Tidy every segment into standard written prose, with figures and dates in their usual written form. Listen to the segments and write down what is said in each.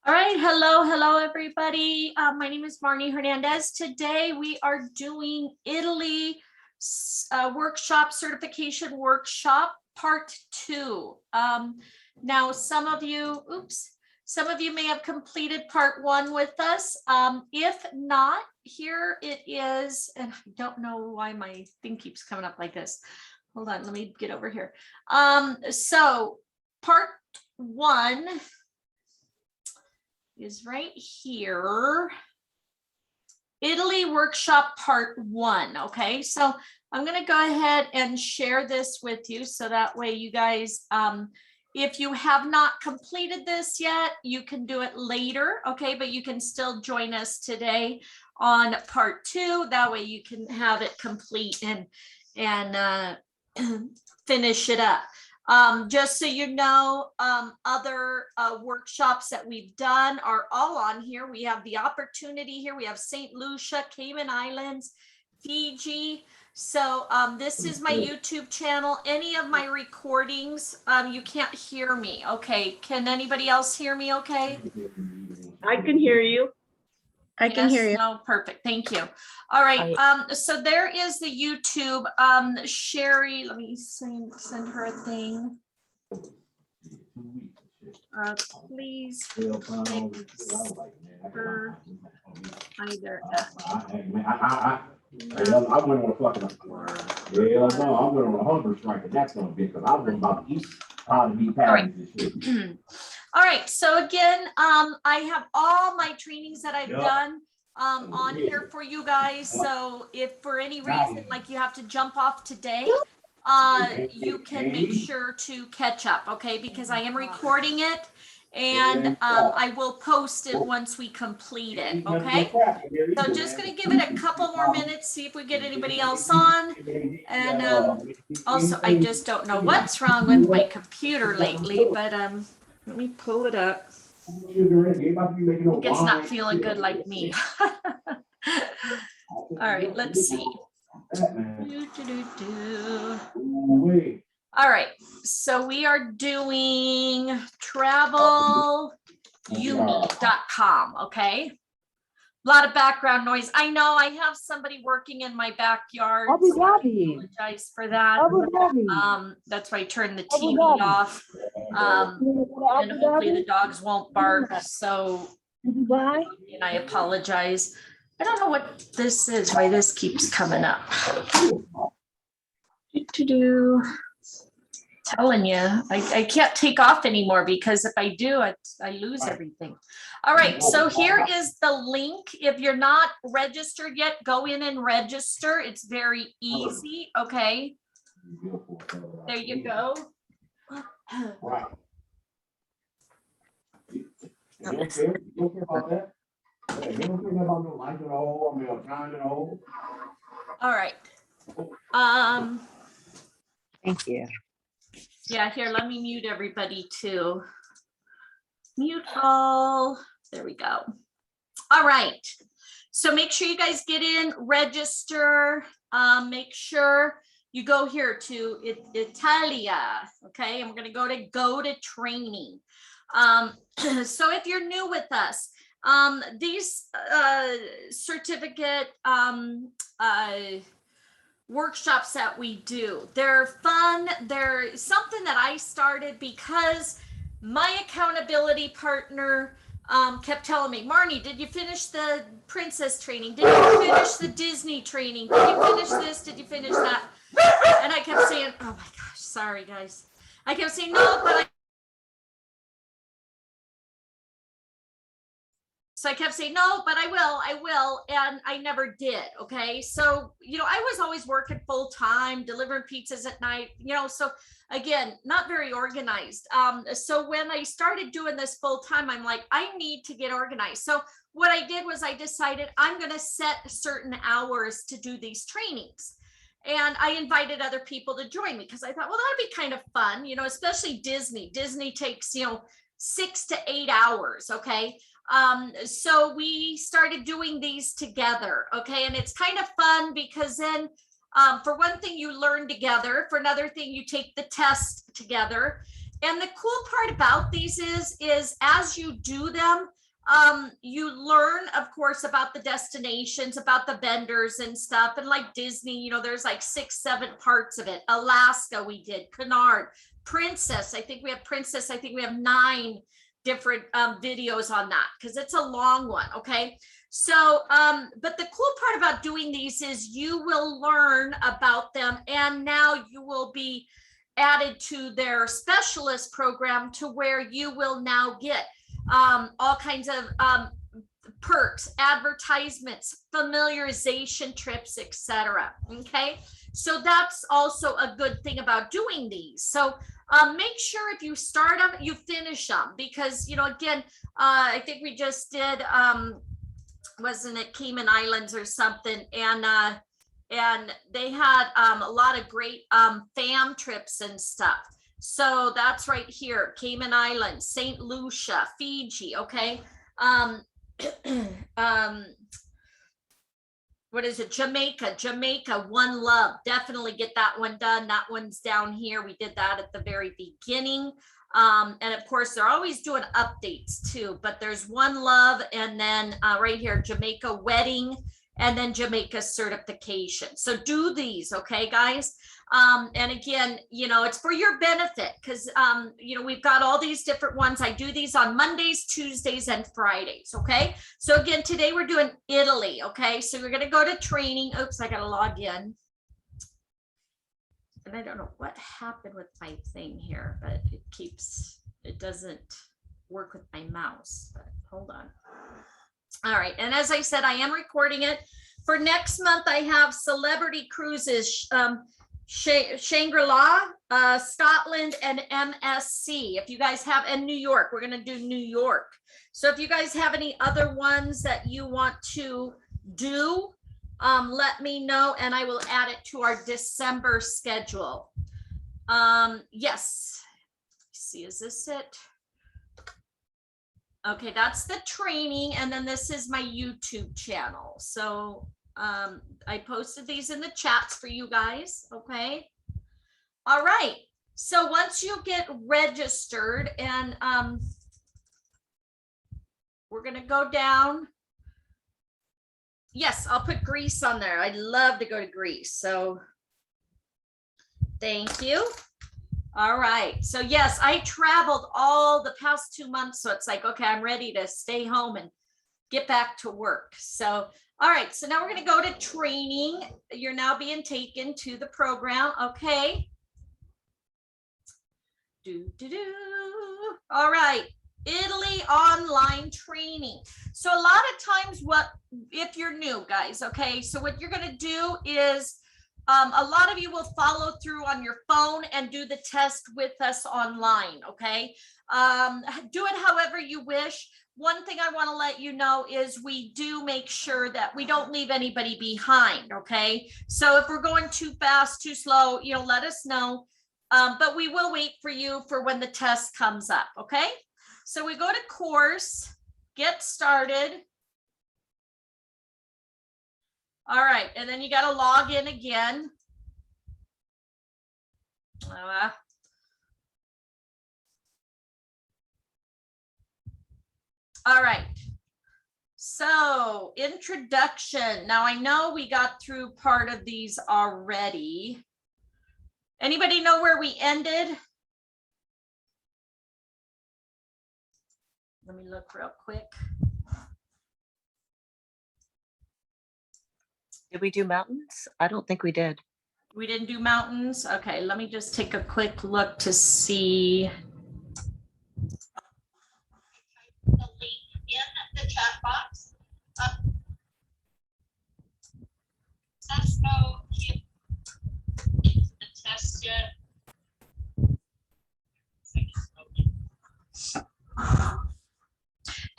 All right, hello, everybody. My name is Marnie Hernandez. Today we are doing Italy workshop certification workshop part 2. Now, some of you may have completed part 1 with us. If not, here it is, and I don't know why my thing keeps coming up like this. Hold on, let me get over here. So part 1 is right here. Italy workshop part 1. Okay, so I'm going to go ahead and share this with you so that way you guys, if you have not completed this yet, you can do it later. Okay, but you can still join us today on part 2. That way you can have it complete and finish it up. Just so you know, other workshops that we've done are all on here. We have the opportunity here. We have St. Lucia, Cayman Islands, Fiji. So this is my YouTube channel. Any of my recordings, you can't hear me. Okay. Can anybody else hear me okay? I can hear you. I can hear you. No, perfect. Thank you. All right. So there is the YouTube. Sherry, let me send her a thing. Please make her either I went on a fucking hell no, I went on a hunger strike, and that's gonna be because I was about to eat how to be patties and shit. All right, so again, I have all my trainings that I've done on here for you guys. So if for any reason, like you have to jump off today, you can make sure to catch up, okay? Because I am recording it and I will post it once we complete it, okay? So just gonna give it a couple more minutes, see if we get anybody else on. And also, I just don't know what's wrong with my computer lately, but let me pull it up. I think it's not feeling good like me. All right, let's see. All right, so we are doing travelumi.com, okay? A lot of background noise. I know I have somebody working in my backyard. So I apologize for that. That's why I turned the TV off. And hopefully the dogs won't bark. So and I apologize. I don't know what this is, why this keeps coming up. Telling you, I can't take off anymore because if I do, I lose everything. All right, so here is the link. If you're not registered yet, go in and register. It's very easy, okay? There you go. Right. You don't care about that? You don't care about no life at all, I mean, or time at all? All right. Thank you. Yeah, here, let me mute everybody too. Mute all. There we go. All right. So make sure you guys get in, register. Make sure you go here to Italia. Okay, I'm going to go to training. So if you're new with us, these certificate workshops that we do, they're fun. They're something that I started because my accountability partner kept telling me, Marnie, did you finish the princess training? Did you finish the Disney training? Did you finish this? Did you finish that? And I kept saying, oh my gosh, sorry guys. I kept saying, no, but So I kept saying, no, but I will. And I never did. Okay. So, you know, I was always working full time, delivering pizzas at night, you know, so again, not very organized. So when I started doing this full time, I'm like, I need to get organized. So what I did was I decided I'm going to set certain hours to do these trainings. And I invited other people to join me because I thought, well, that'd be kind of fun, you know, especially Disney. Disney takes, you know, 6 to 8 hours. Okay. So we started doing these together. Okay. And it's kind of fun because then, for one thing, you learn together. For another thing, you take the test together. And the cool part about these is as you do them, you learn, of course, about the destinations, about the vendors and stuff. And like Disney, you know, there's like 6, 7 parts of it. Alaska, we did Canard, Princess. I think we have Princess. I think we have 9 different videos on that because it's a long one. Okay. So, but the cool part about doing these is you will learn about them, and now you will be added to their specialist program to where you will now get all kinds of perks, advertisements, familiarization trips, etc. Okay, so that's also a good thing about doing these. So make sure if you start them, you finish them, because, you know, again, I think we just did, wasn't it Cayman Islands or something, and they had a lot of great fam trips and stuff. So that's right here, Cayman Islands, St. Lucia, Fiji. Okay. What is it? Jamaica, One Love. Definitely get that one done. That one's down here. We did that at the very beginning. And of course, they're always doing updates too, but there's One Love, and then right here, Jamaica Wedding, and then Jamaica certification. So do these, okay, guys? And again, you know, it's for your benefit because, you know, we've got all these different ones. I do these on Mondays, Tuesdays, and Fridays, okay? So again, today we're doing Italy, okay? So we're gonna go to training. Oops, I gotta log in. And I don't know what happened with my thing here, but it doesn't work with my mouse, but hold on. All right, and as I said, I am recording it. For next month, I have celebrity cruises, Shangri-La, Scotland, and MSC. If you guys have, and New York, we're gonna do New York. So if you guys have any other ones that you want to do, let me know and I will add it to our December schedule. Yes. Let's see, is this it? Okay, that's the training, and then this is my YouTube channel. So I posted these in the chats for you guys. Okay. All right. So once you get registered, and we're gonna go down. Yes, I'll put Greece on there. I'd love to go to Greece. So thank you. All right. So yes, I traveled all the past 2 months. So it's like, okay, I'm ready to stay home and get back to work. So, all right. So now we're going to go to training. You're now being taken to the program. Okay. All right. Italy online training. So a lot of times if you're new, guys, okay, so what you're going to do is a lot of you will follow through on your phone and do the test with us online, okay? Do it however you wish. One thing I want to let you know is we do make sure that we don't leave anybody behind, okay? So if we're going too fast, too slow, you know, let us know. But we will wait for you for when the test comes up, okay? So we go to course, get started. All right, and then you got to log in again. All right. So introduction. Now I know we got through part of these already. Anybody know where we ended? Let me look real quick. Did we do mountains? I don't think we did. We didn't do mountains. Okay, let me just take a quick look to see. The link in the chat box. Let's go to the test yet.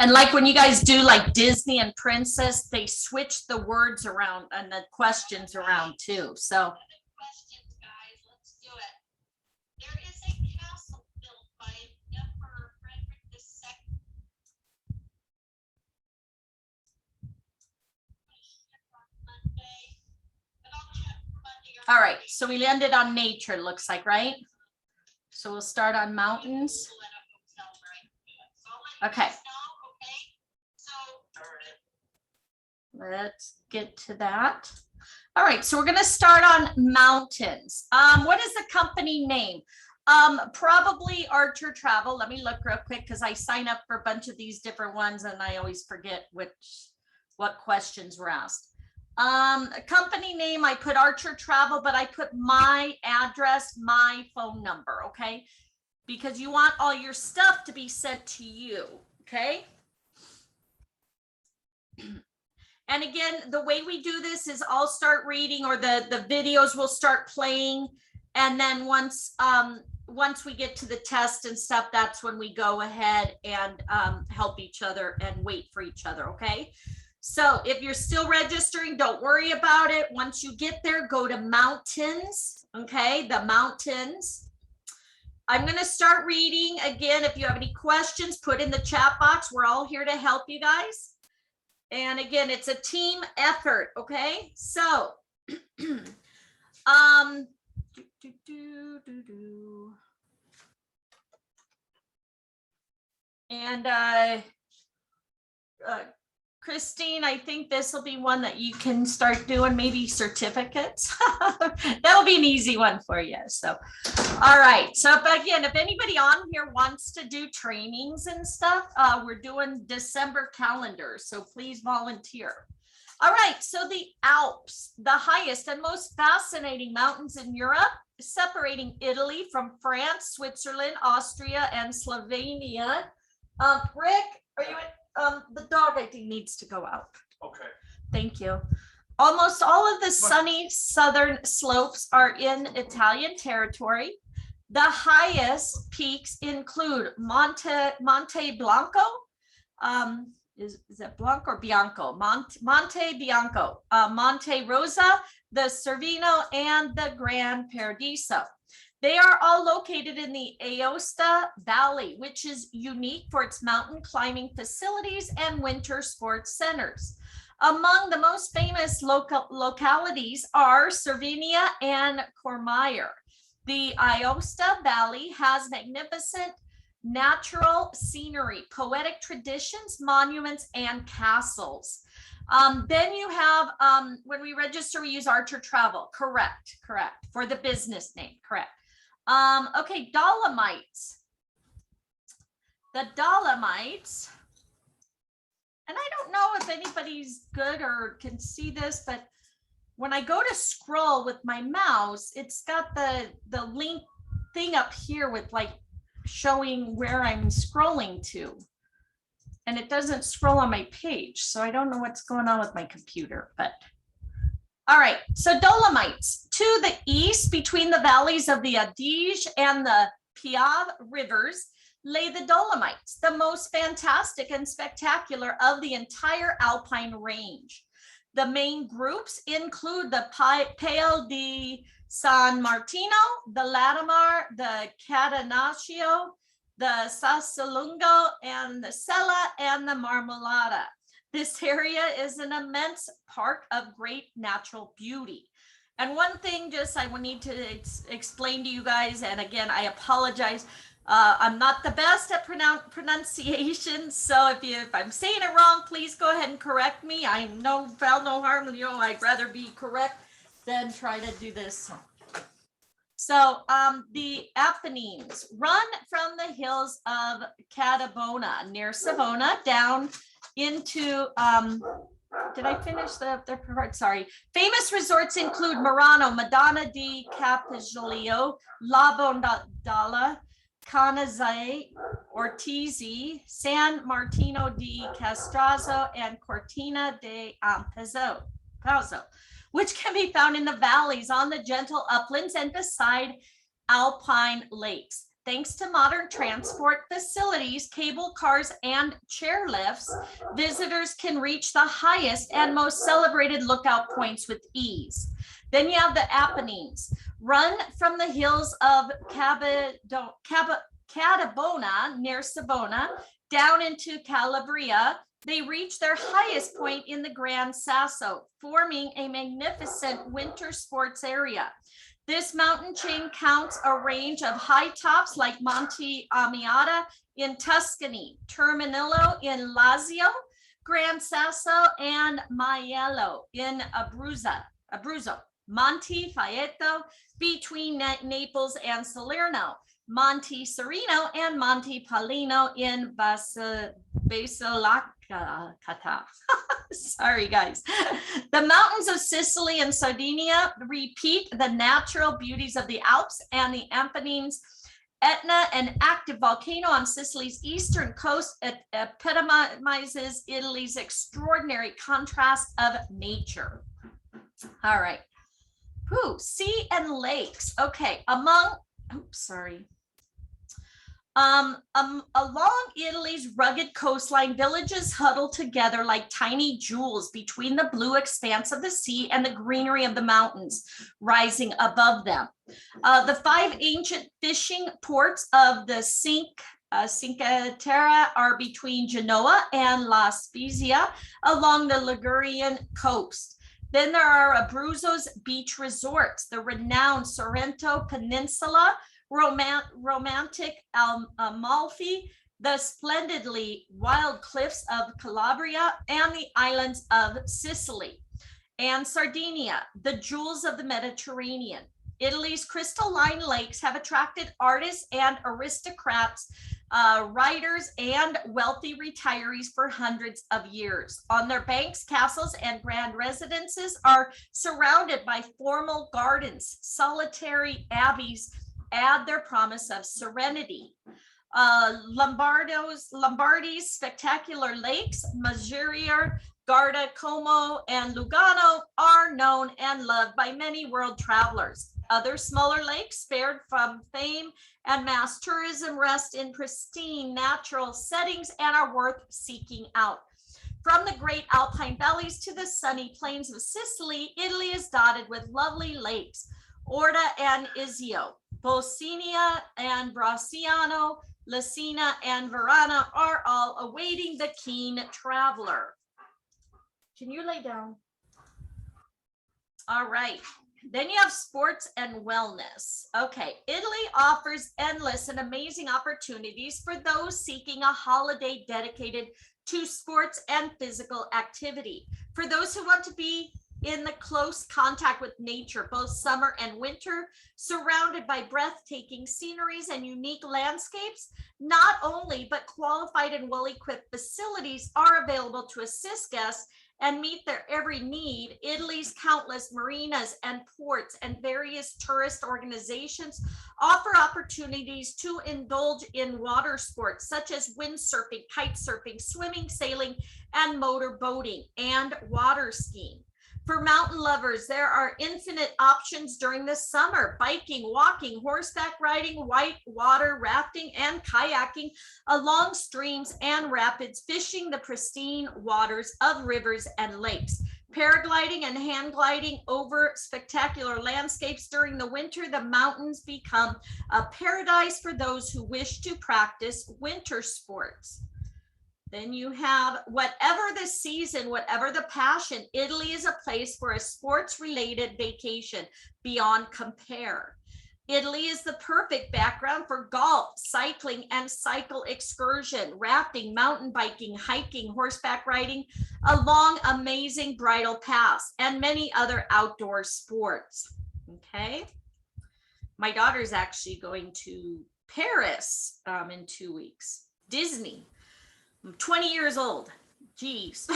And like when you guys do like Disney and Princess, they switch the words around and the questions around too. So Questions, guys. Let's do it. There is a castle built by Emperor Frederick II. Monday, but I'll check Monday. all right, so we ended on nature, looks like, right? So we'll start on mountains. Okay. Let's get to that. All right, so we're going to start on mountains. What is the company name? Probably Archer Travel. Let me look real quick because I sign up for a bunch of these different ones and I always forget what questions were asked. Company name, I put Archer Travel, but I put my address, my phone number, okay? Because you want all your stuff to be sent to you, okay? And again, the way we do this is I'll start reading, or the videos will start playing. And then once we get to the test and stuff, that's when we go ahead and help each other and wait for each other, okay? So if you're still registering, don't worry about it. Once you get there, go to mountains, okay? The mountains. I'm going to start reading. Again, if you have any questions, put in the chat box. We're all here to help you guys. And again, it's a team effort, okay? So, and Christine, I think this will be one that you can start doing, maybe certificates. That'll be an easy one for you. So, all right. So again, if anybody on here wants to do trainings and stuff, we're doing December calendar. So please volunteer. All right. So the Alps, the highest and most fascinating mountains in Europe, separating Italy from France, Switzerland, Austria, and Slovenia. Rick, are you in? The dog, I think, needs to go out. Okay. Thank you. Almost all of the sunny southern slopes are in Italian territory. The highest peaks include Monte Blanco. Is that Blanco or Bianco? Monte Bianco, Monte Rosa, the Cervino, and the Gran Paradiso. They are all located in the Aosta Valley, which is unique for its mountain climbing facilities and winter sports centers. Among the most famous localities are Cervinia and Courmayeur. The Aosta Valley has magnificent natural scenery, poetic traditions, monuments, and castles. Then you have, when we register, we use Archer Travel. Correct. For the business name, correct. Okay, Dolomites. The Dolomites, and I don't know if anybody's good or can see this, but when I go to scroll with my mouse, it's got the link thing up here with like showing where I'm scrolling to. And it doesn't scroll on my page, so I don't know what's going on with my computer, but all right, so Dolomites. To the east, between the valleys of the Adige and the Piave rivers, lay the Dolomites, the most fantastic and spectacular of the entire Alpine range. The main groups include the Pale di San Martino, the Latimar, the Catenaccio, the Sassalungo, and the Sella, and the Marmolada. This area is an immense park of great natural beauty. And one thing just I will need to explain to you guys, and again, I apologize. I'm not the best at pronunciation, so if I'm saying it wrong, please go ahead and correct me. I know foul no harm, I'd rather be correct than try to do this. So the Apennines run from the hills of Catabona near Savona down into, did I finish the part? Sorry. Famous resorts include Murano, Madonna di Campidoglio, La Bondala, Canazei, Ortizi, San Martino di Castrazzo, and Cortina de Ampezzo, which can be found in the valleys, on the gentle uplands, and beside alpine lakes. Thanks to modern transport facilities, cable cars, and chairlifts, visitors can reach the highest and most celebrated lookout points with ease. Then you have the Apennines. Run from the hills of Catabona near Savona down into Calabria. They reach their highest point in the Gran Sasso, forming a magnificent winter sports area. This mountain chain counts a range of high tops like Monte Amiata in Tuscany, Terminillo in Lazio, Gran Sasso, and Maiello in Abruzzo, Monte Faeto between Naples and Salerno, Monte Sereno and Monte Paulino in Basilicata. Sorry, guys. The mountains of Sicily and Sardinia repeat the natural beauties of the Alps and the Apennines. Etna, an active volcano on Sicily's eastern coast, epitomizes Italy's extraordinary contrast of nature. All right. Sea and lakes. Okay, along Italy's rugged coastline, villages huddle together like tiny jewels between the blue expanse of the sea and the greenery of the mountains rising above them. The 5 ancient fishing ports of the Cinque Terre are between Genoa and La Spezia along the Ligurian coast. Then there are Abruzzo's beach resorts, the renowned Sorrento Peninsula, romantic Amalfi, the splendidly wild cliffs of Calabria, and the islands of Sicily. And Sardinia, the jewels of the Mediterranean. Italy's crystalline lakes have attracted artists and aristocrats, writers, and wealthy retirees for hundreds of years. On their banks, castles and grand residences are surrounded by formal gardens. Solitary abbeys add their promise of serenity. Lombardy's spectacular lakes, Maggiore, Garda, Como, and Lugano are known and loved by many world travelers. Other smaller lakes spared from fame and mass tourism rest in pristine natural settings and are worth seeking out. From the great alpine valleys to the sunny plains of Sicily, Italy is dotted with lovely lakes. Orta and Iseo, Bolsenia and Bracciano, Lucina and Verona are all awaiting the keen traveler. Can you lay down? All right. Then you have sports and wellness. Okay, Italy offers endless and amazing opportunities for those seeking a holiday dedicated to sports and physical activity. For those who want to be in the close contact with nature, both summer and winter, surrounded by breathtaking sceneries and unique landscapes, not only, but qualified and well-equipped facilities are available to assist guests and meet their every need. Italy's countless marinas and ports and various tourist organizations offer opportunities to indulge in water sports such as windsurfing, kite surfing, swimming, sailing, and motor boating, and water skiing. For mountain lovers, there are infinite options during the summer: biking, walking, horseback riding, whitewater rafting, and kayaking along streams and rapids, fishing the pristine waters of rivers and lakes, paragliding and hang gliding over spectacular landscapes. During the winter, the mountains become a paradise for those who wish to practice winter sports. Then you have, whatever the season, whatever the passion, Italy is a place for a sports-related vacation beyond compare. Italy is the perfect background for golf, cycling, and cycle excursion, rafting, mountain biking, hiking, horseback riding along amazing bridle paths, and many other outdoor sports. Okay. My daughter's actually going to Paris in 2 weeks. Disney. I'm 20 years old. Geez.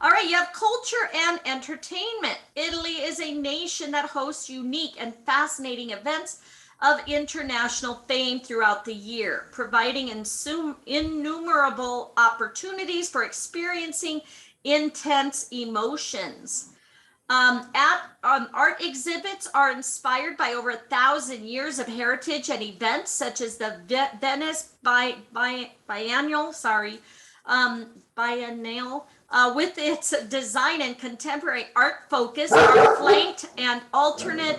All right, you have culture and entertainment. Italy is a nation that hosts unique and fascinating events of international fame throughout the year, providing innumerable opportunities for experiencing intense emotions. Art exhibits are inspired by over 1,000 years of heritage and events such as the Venice Biennial, with its design and contemporary art focus, are flanked and alternate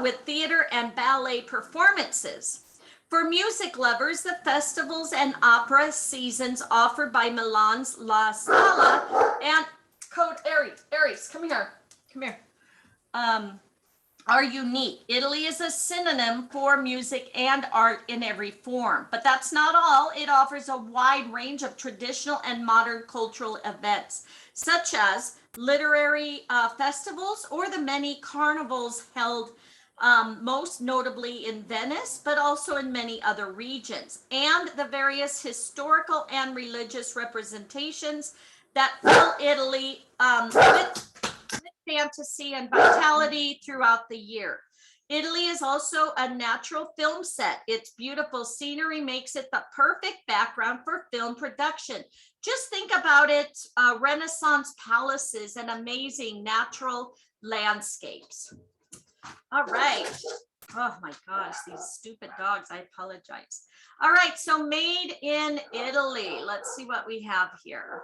with theater and ballet performances. For music lovers, the festivals and opera seasons offered by Milan's La Scala and Code Aries, come here. are unique. Italy is a synonym for music and art in every form, but that's not all. It offers a wide range of traditional and modern cultural events, such as literary festivals or the many carnivals held most notably in Venice, but also in many other regions, and the various historical and religious representations that fill Italy with fantasy and vitality throughout the year. Italy is also a natural film set. Its beautiful scenery makes it the perfect background for film production. Just think about it, Renaissance palaces and amazing natural landscapes. All right. Oh my gosh, these stupid dogs, I apologize. All right, so made in Italy. Let's see what we have here.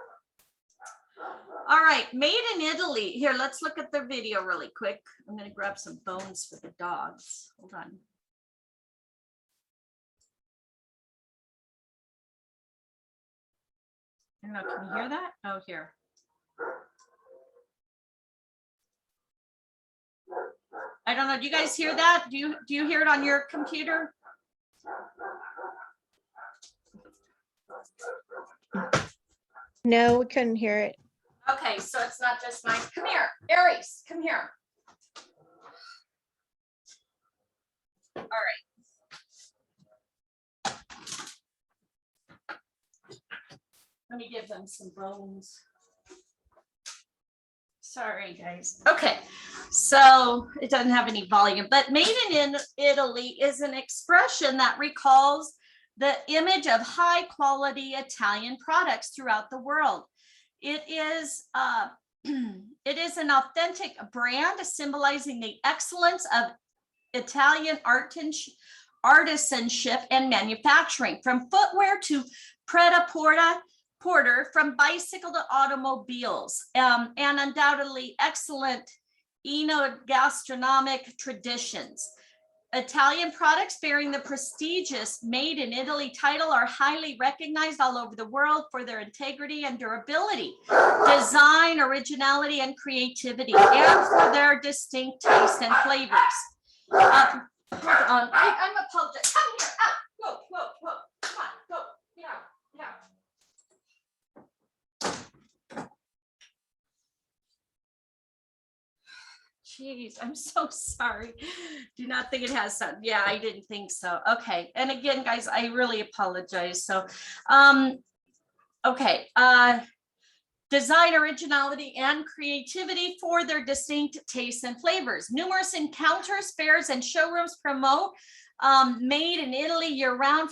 All right, made in Italy. Here, let's look at the video really quick. I'm going to grab some bones for the dogs. Hold on. I don't know, can you hear that? Oh, here. I don't know, do you guys hear that? Do you hear it on your computer? No, we couldn't hear it. Okay, so it's not just mine. Come here, Aries, come here. All right. Let me give them some bones. Sorry, guys. Okay, so it doesn't have any volume, but made in Italy is an expression that recalls the image of high quality Italian products throughout the world. It is an authentic brand symbolizing the excellence of Italian artisanship and manufacturing, from footwear to pret-a-porter, from bicycle to automobiles, and undoubtedly excellent enogastronomic traditions. Italian products bearing the prestigious Made in Italy title are highly recognized all over the world for their integrity and durability, design, originality, and creativity, and for their distinct taste and flavors. Hold on, I'm apologizing. Come here, out, whoa, come on, go, get out. Jeez, I'm so sorry. Do not think it has some. Yeah, I didn't think so. Okay, and again, guys, I really apologize. So, okay, design, originality, and creativity for their distinct tastes and flavors. Numerous encounters, fairs, and showrooms promote Made in Italy year-round,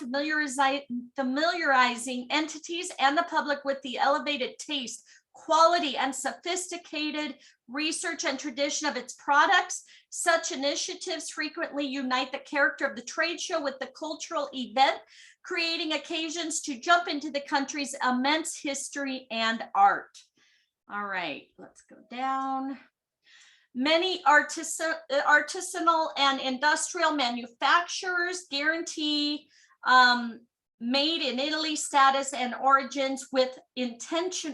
familiarizing entities and the public with the elevated taste, quality, and sophisticated research and tradition of its products. Such initiatives frequently unite the character of the trade show with the cultural event, creating occasions to jump into the country's immense history and art. All right, let's go down. Many artisanal and industrial manufacturers guarantee Made in Italy status and origins with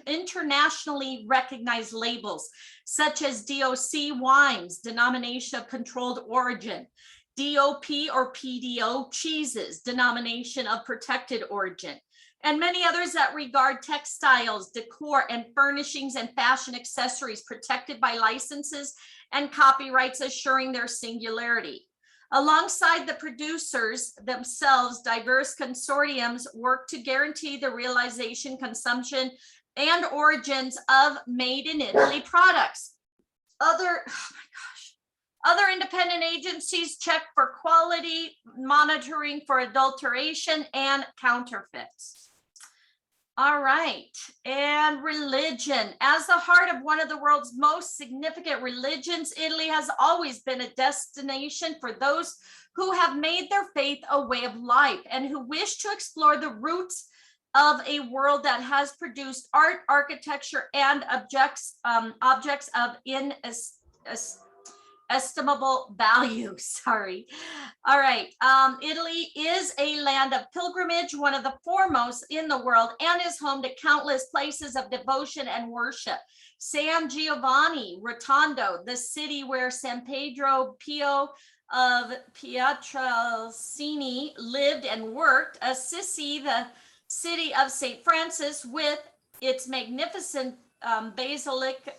internationally recognized labels, such as DOC wines, denomination of controlled origin, DOP or PDO cheeses, denomination of protected origin, and many others that regard textiles, decor, and furnishings and fashion accessories protected by licenses and copyrights, assuring their singularity. Alongside the producers themselves, diverse consortiums work to guarantee the realization, consumption, and origins of Made in Italy products. Other independent agencies check for quality, monitoring for adulteration and counterfeits. All right, and religion. As the heart of one of the world's most significant religions, Italy has always been a destination for those who have made their faith a way of life and who wish to explore the roots of a world that has produced art, architecture, and objects of estimable value. Sorry. All right. Italy is a land of pilgrimage, one of the foremost in the world, and is home to countless places of devotion and worship. San Giovanni Rotondo, the city where San Pedro Pio of Pietrelcini lived and worked. Assisi, the city of St. Francis, with its magnificent basilica,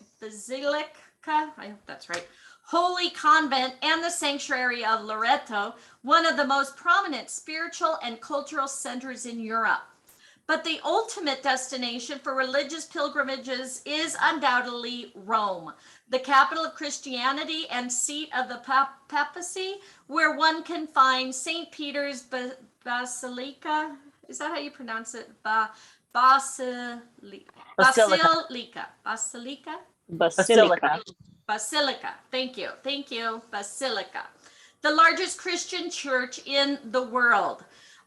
I hope that's right, holy convent, and the sanctuary of Loreto, one of the most prominent spiritual and cultural centers in Europe. But the ultimate destination for religious pilgrimages is undoubtedly Rome, the capital of Christianity and seat of the papacy, where one can find St. Peter's Basilica. Is that how you pronounce it? Basilica. Basilica. Basilica. Thank you. Basilica. The largest Christian church in the world.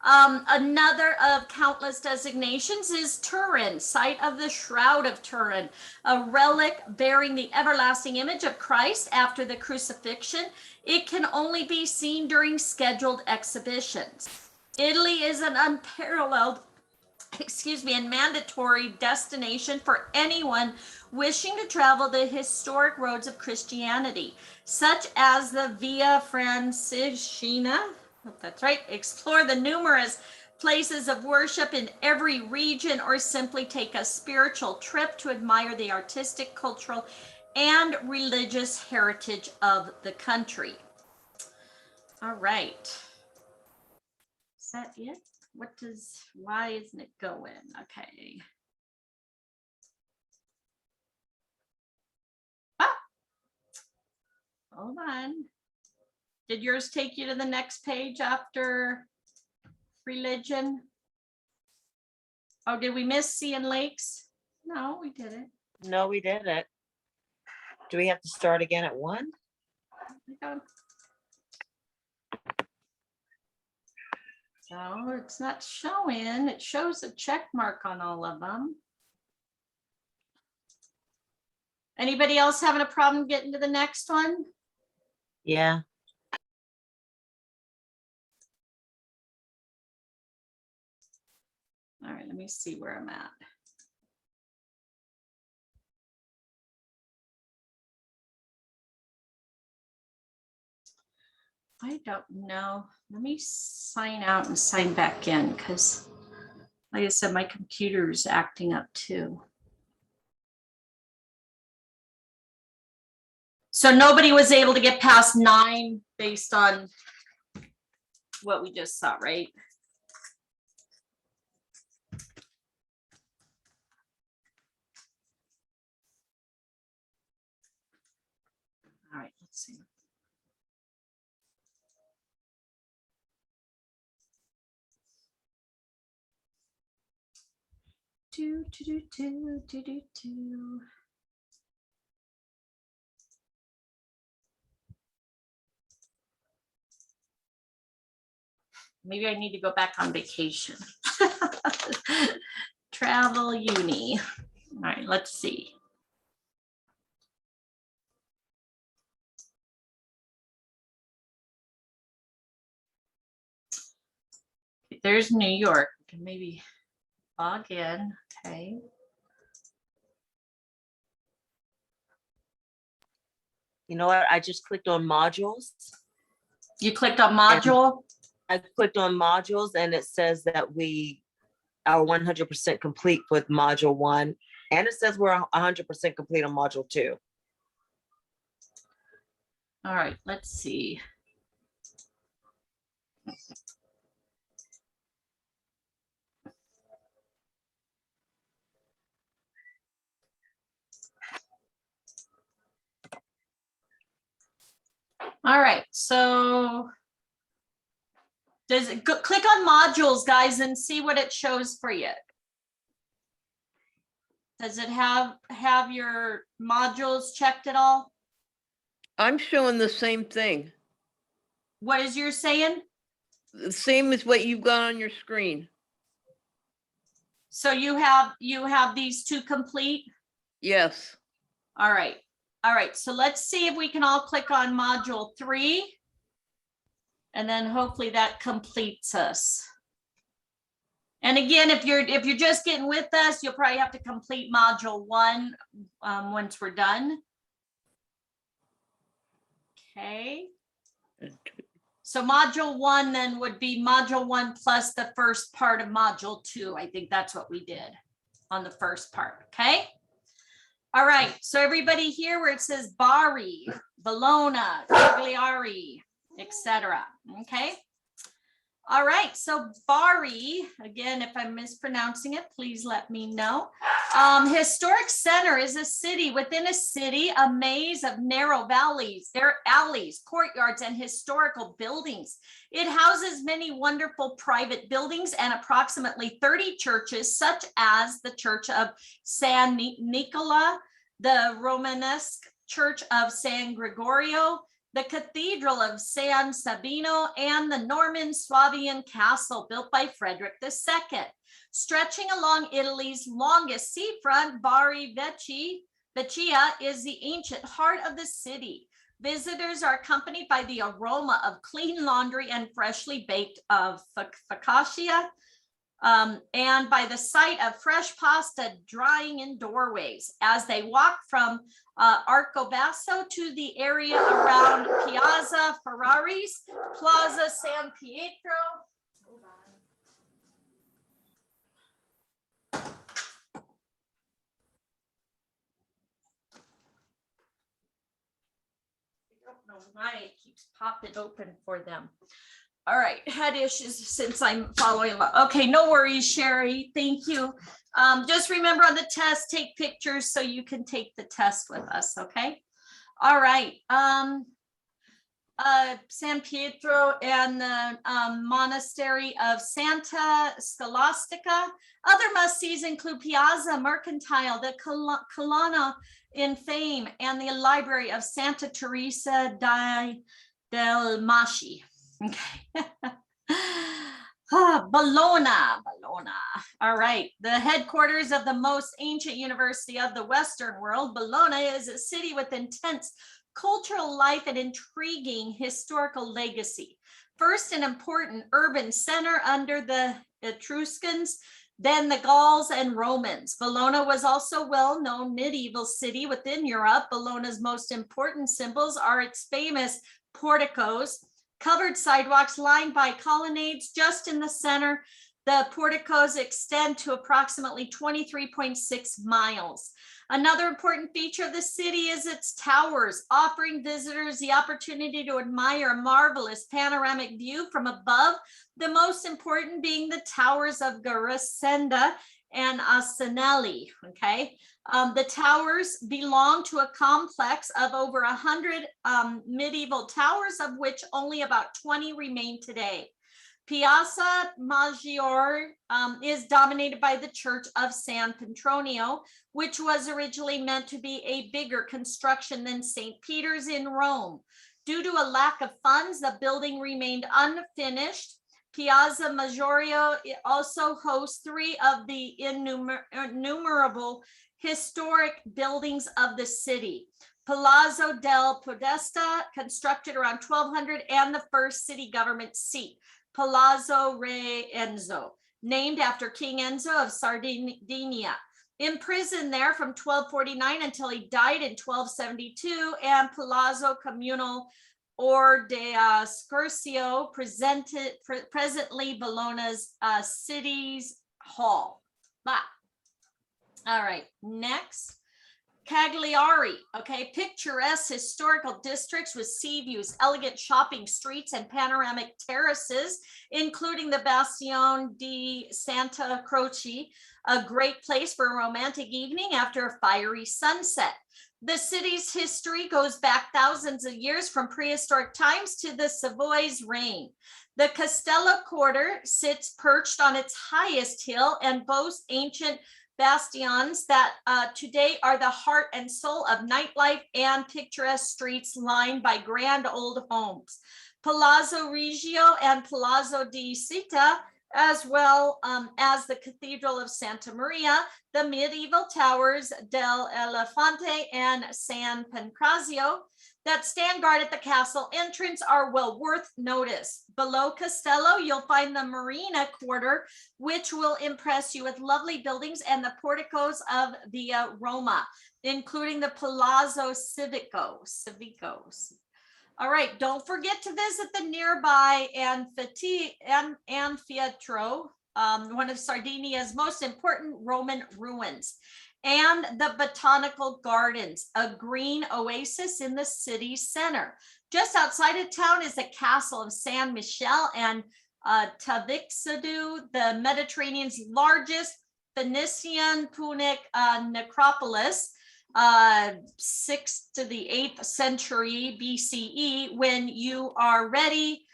Another of countless designations is Turin, site of the Shroud of Turin, a relic bearing the everlasting image of Christ after the crucifixion. It can only be seen during scheduled exhibitions. Italy is an unparalleled, and mandatory destination for anyone wishing to travel the historic roads of Christianity, such as the Via Francigena. Hope that's right. Explore the numerous places of worship in every region, or simply take a spiritual trip to admire the artistic, cultural, and religious heritage of the country. All right. Is that it? Why isn't it going? Okay. Hold on. Did yours take you to the next page after religion? Oh, did we miss sea and lakes? No, we didn't. No, we didn't. Do we have to start again at 1? So it's not showing. It shows a check mark on all of them. Anybody else having a problem getting to the next one? Yeah. All right, let me see where I'm at. I don't know. Let me sign out and sign back in, because like I said, my computer's acting up too. So nobody was able to get past 9 based on what we just saw, right? All right, let's see. Do. Maybe I need to go back on vacation. Travel uni. All right, let's see. There's New York. We can maybe log in. Okay. You know what? I just clicked on modules. You clicked on module? I clicked on modules and it says that we are 100% complete with module 1. And it says we're 100% complete on module 2. All right, let's see. All right, so does it click on modules, guys, and see what it shows for you? Does it have your modules checked at all? I'm showing the same thing. What is yours saying? The same as what you've got on your screen. So you have these 2 complete? Yes. All right. All right, so let's see if we can all click on module 3. And then hopefully that completes us. And again, if you're just getting with us, you'll probably have to complete module 1 once we're done. Okay. So module 1 then would be module 1 plus the first part of module 2. I think that's what we did on the first part. Okay. All right. So everybody here where it says Bari, Bologna, Cagliari, etc. Okay. All right. So Bari, again, if I'm mispronouncing it, please let me know. Historic center is a city within a city, a maze of narrow valleys, there are alleys, courtyards, and historical buildings. It houses many wonderful private buildings and approximately 30 churches, such as the Church of San Nicola, the Romanesque Church of San Gregorio, the Cathedral of San Sabino, and the Norman Swabian Castle built by Frederick II. Stretching along Italy's longest seafront, Bari Vecchia is the ancient heart of the city. Visitors are accompanied by the aroma of clean laundry and freshly baked focaccia, and by the sight of fresh pasta drying in doorways as they walk from Arcobasso to the area around Piazza Ferraris, Plaza San Pietro. I don't know why it keeps popping open for them. All right, head issues since I'm following along. Okay, no worries, Sherry. Thank you. Just remember on the test, take pictures so you can take the test with us, okay? All right. San Pietro and the Monastery of Santa Scholastica. Other must-sees include Piazza Mercantile, the Colonna in Fame, and the Library of Santa Teresa del Masci. Okay. Bologna. All right. The headquarters of the most ancient university of the Western world, Bologna is a city with intense cultural life and intriguing historical legacy. First, an important urban center under the Etruscans, then the Gauls and Romans. Bologna was also a well-known medieval city within Europe. Bologna's most important symbols are its famous porticos, covered sidewalks lined by colonnades just in the center. The porticos extend to approximately 23.6 miles. Another important feature of the city is its towers, offering visitors the opportunity to admire a marvelous panoramic view from above, the most important being the towers of Garasenda and Asinelli, okay? The towers belong to a complex of over 100 medieval towers, of which only about 20 remain today. Piazza Maggiore is dominated by the Church of San Petronio, which was originally meant to be a bigger construction than St. Peter's in Rome. Due to a lack of funds, the building remained unfinished. Piazza Maggiore also hosts 3 of the innumerable historic buildings of the city. Palazzo del Podesta, constructed around 1200, and the first city government seat, Palazzo Re Enzo, named after King Enzo of Sardinia. Imprisoned there from 1249 until he died in 1272, and Palazzo Comunale or de Scursio, presently Bologna's city's hall. All right, next. Cagliari, okay, picturesque historical districts with sea views, elegant shopping streets, and panoramic terraces, including the Bastione di Santa Croce, a great place for a romantic evening after a fiery sunset. The city's history goes back thousands of years, from prehistoric times to the Savoy's reign. The Castello Quarter sits perched on its highest hill and boasts ancient bastions that today are the heart and soul of nightlife and picturesque streets lined by grand old homes. Palazzo Reggio and Palazzo di Città as well as the Cathedral of Santa Maria, the medieval towers del Elefante and San Pancrazio that stand guard at the castle entrance are well worth notice. Below Castello, you'll find the Marina Quarter, which will impress you with lovely buildings and the porticos of Via Roma, including the Palazzo Civico. All right, don't forget to visit the nearby Anfiteatro, one of Sardinia's most important Roman ruins, and the Botanical Gardens, a green oasis in the city center. Just outside of town is the Castle of San Michele and Tavixadu, the Mediterranean's largest Venetian Punic necropolis, 6th to the 8th century BCE, when you are ready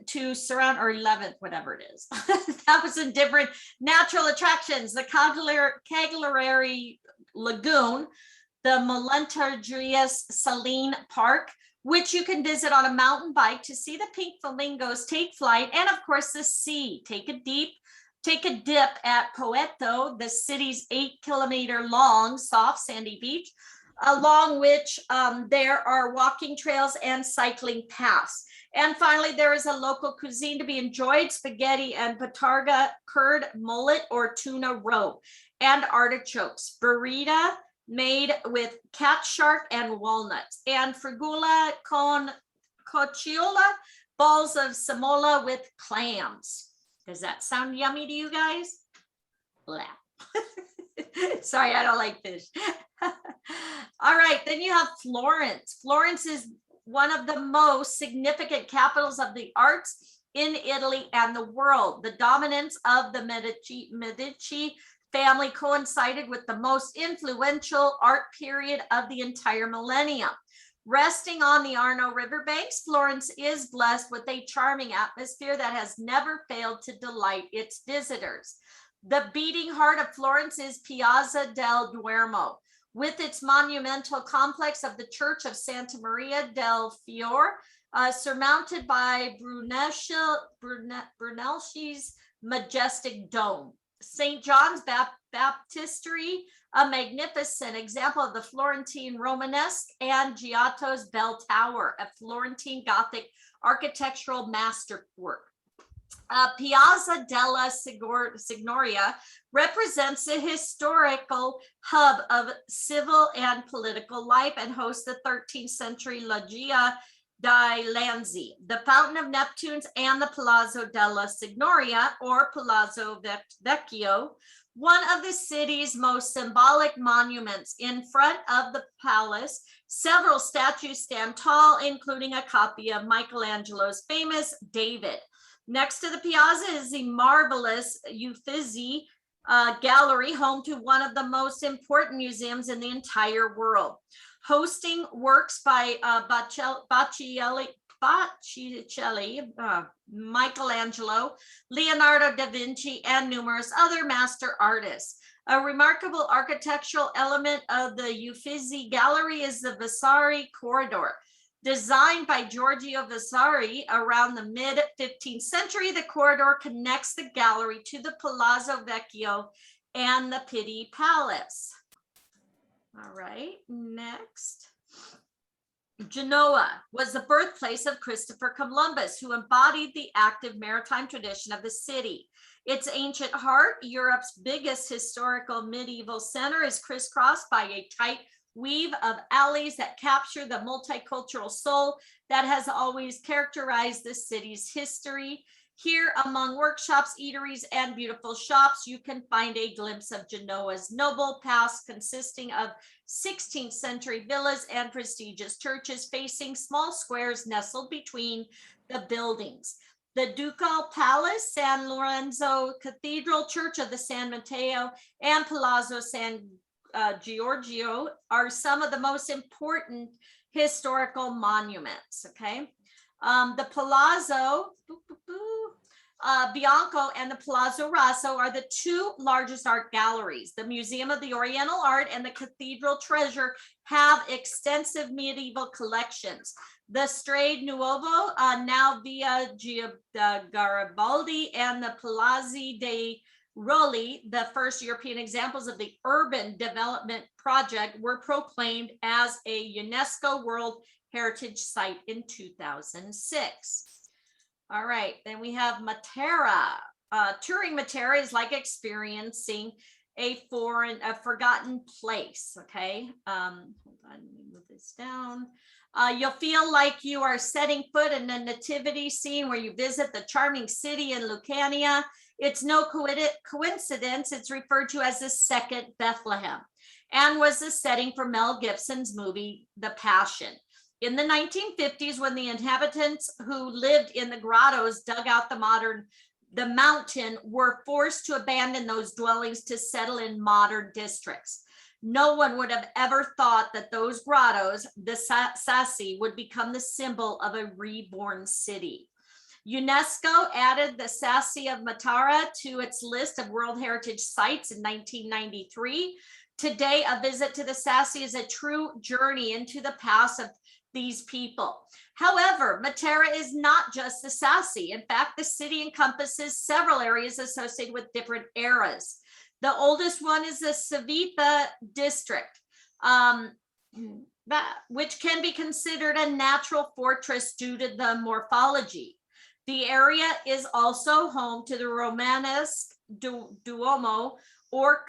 to surround, or 11th, whatever it is, 1,000 different natural attractions, the Cagliari Lagoon, the Molentargius Saline Park, which you can visit on a mountain bike to see the pink flamingos take flight, and of course the sea. Take a dip at Poeto, the city's 8-kilometer long soft sandy beach, along which there are walking trails and cycling paths. And finally, there is a local cuisine to be enjoyed: spaghetti and patarga, curd, mullet, or tuna roe, and artichokes, burrita made with cat shark and walnuts, and frigula con cocciola, balls of semola with clams. Does that sound yummy to you guys? Blah. Sorry, I don't like fish. All right, then you have Florence. Florence is one of the most significant capitals of the arts in Italy and the world. The dominance of the Medici family coincided with the most influential art period of the entire millennium. Resting on the Arno riverbanks, Florence is blessed with a charming atmosphere that has never failed to delight its visitors. The beating heart of Florence is Piazza del Duomo, with its monumental complex of the Church of Santa Maria del Fiore, surmounted by Brunelleschi's majestic dome. St. John's Baptistery, a magnificent example of the Florentine Romanesque, and Giotto's Bell Tower, a Florentine Gothic architectural masterwork. Piazza della Signoria represents the historical hub of civil and political life and hosts the 13th century Loggia dei Lanzi, the Fountain of Neptunes, and the Palazzo della Signoria, or Palazzo Vecchio, one of the city's most symbolic monuments. In front of the palace, several statues stand tall, including a copy of Michelangelo's famous David. Next to the piazza is the marvelous Uffizi Gallery, home to one of the most important museums in the entire world, hosting works by Botticelli, Michelangelo, Leonardo da Vinci, and numerous other master artists. A remarkable architectural element of the Uffizi Gallery is the Vasari Corridor. Designed by Giorgio Vasari around the mid-15th century, the corridor connects the gallery to the Palazzo Vecchio and the Pitti Palace. All right, next. Genoa was the birthplace of Christopher Columbus, who embodied the active maritime tradition of the city. Its ancient heart, Europe's biggest historical medieval center, is crisscrossed by a tight weave of alleys that capture the multicultural soul that has always characterized the city's history. Here, among workshops, eateries, and beautiful shops, you can find a glimpse of Genoa's noble past, consisting of 16th century villas and prestigious churches facing small squares nestled between the buildings. The Ducal Palace, San Lorenzo Cathedral, Church of the San Matteo, and Palazzo San Giorgio are some of the most important historical monuments. Okay, the Palazzo Bianco and the Palazzo Rosso are the two largest art galleries. The Museum of the Oriental Art and the Cathedral Treasure have extensive medieval collections. the Strade Nuovo, now via Garibaldi, and the Palazzi dei Rolli, the first European examples of the urban development project, were proclaimed as a UNESCO World Heritage Site in 2006. All right, then we have Matera. Touring Matera is like experiencing a forgotten place. Okay, hold on, let me move this down. You'll feel like you are setting foot in a nativity scene where you visit the charming city in Lucania. It's no coincidence it's referred to as the Second Bethlehem, and was the setting for Mel Gibson's movie, The Passion. In the 1950s, when the inhabitants who lived in the grottos dug out the mountain were forced to abandon those dwellings to settle in modern districts. No one would have ever thought that those grottos, the Sassi, would become the symbol of a reborn city. UNESCO added the Sassi of Matera to its list of World Heritage Sites in 1993. Today, a visit to the Sassi is a true journey into the past of these people. However, Matera is not just the Sassi. In fact, the city encompasses several areas associated with different eras. The oldest one is the Civita district, which can be considered a natural fortress due to the morphology. The area is also home to the Romanesque Duomo, or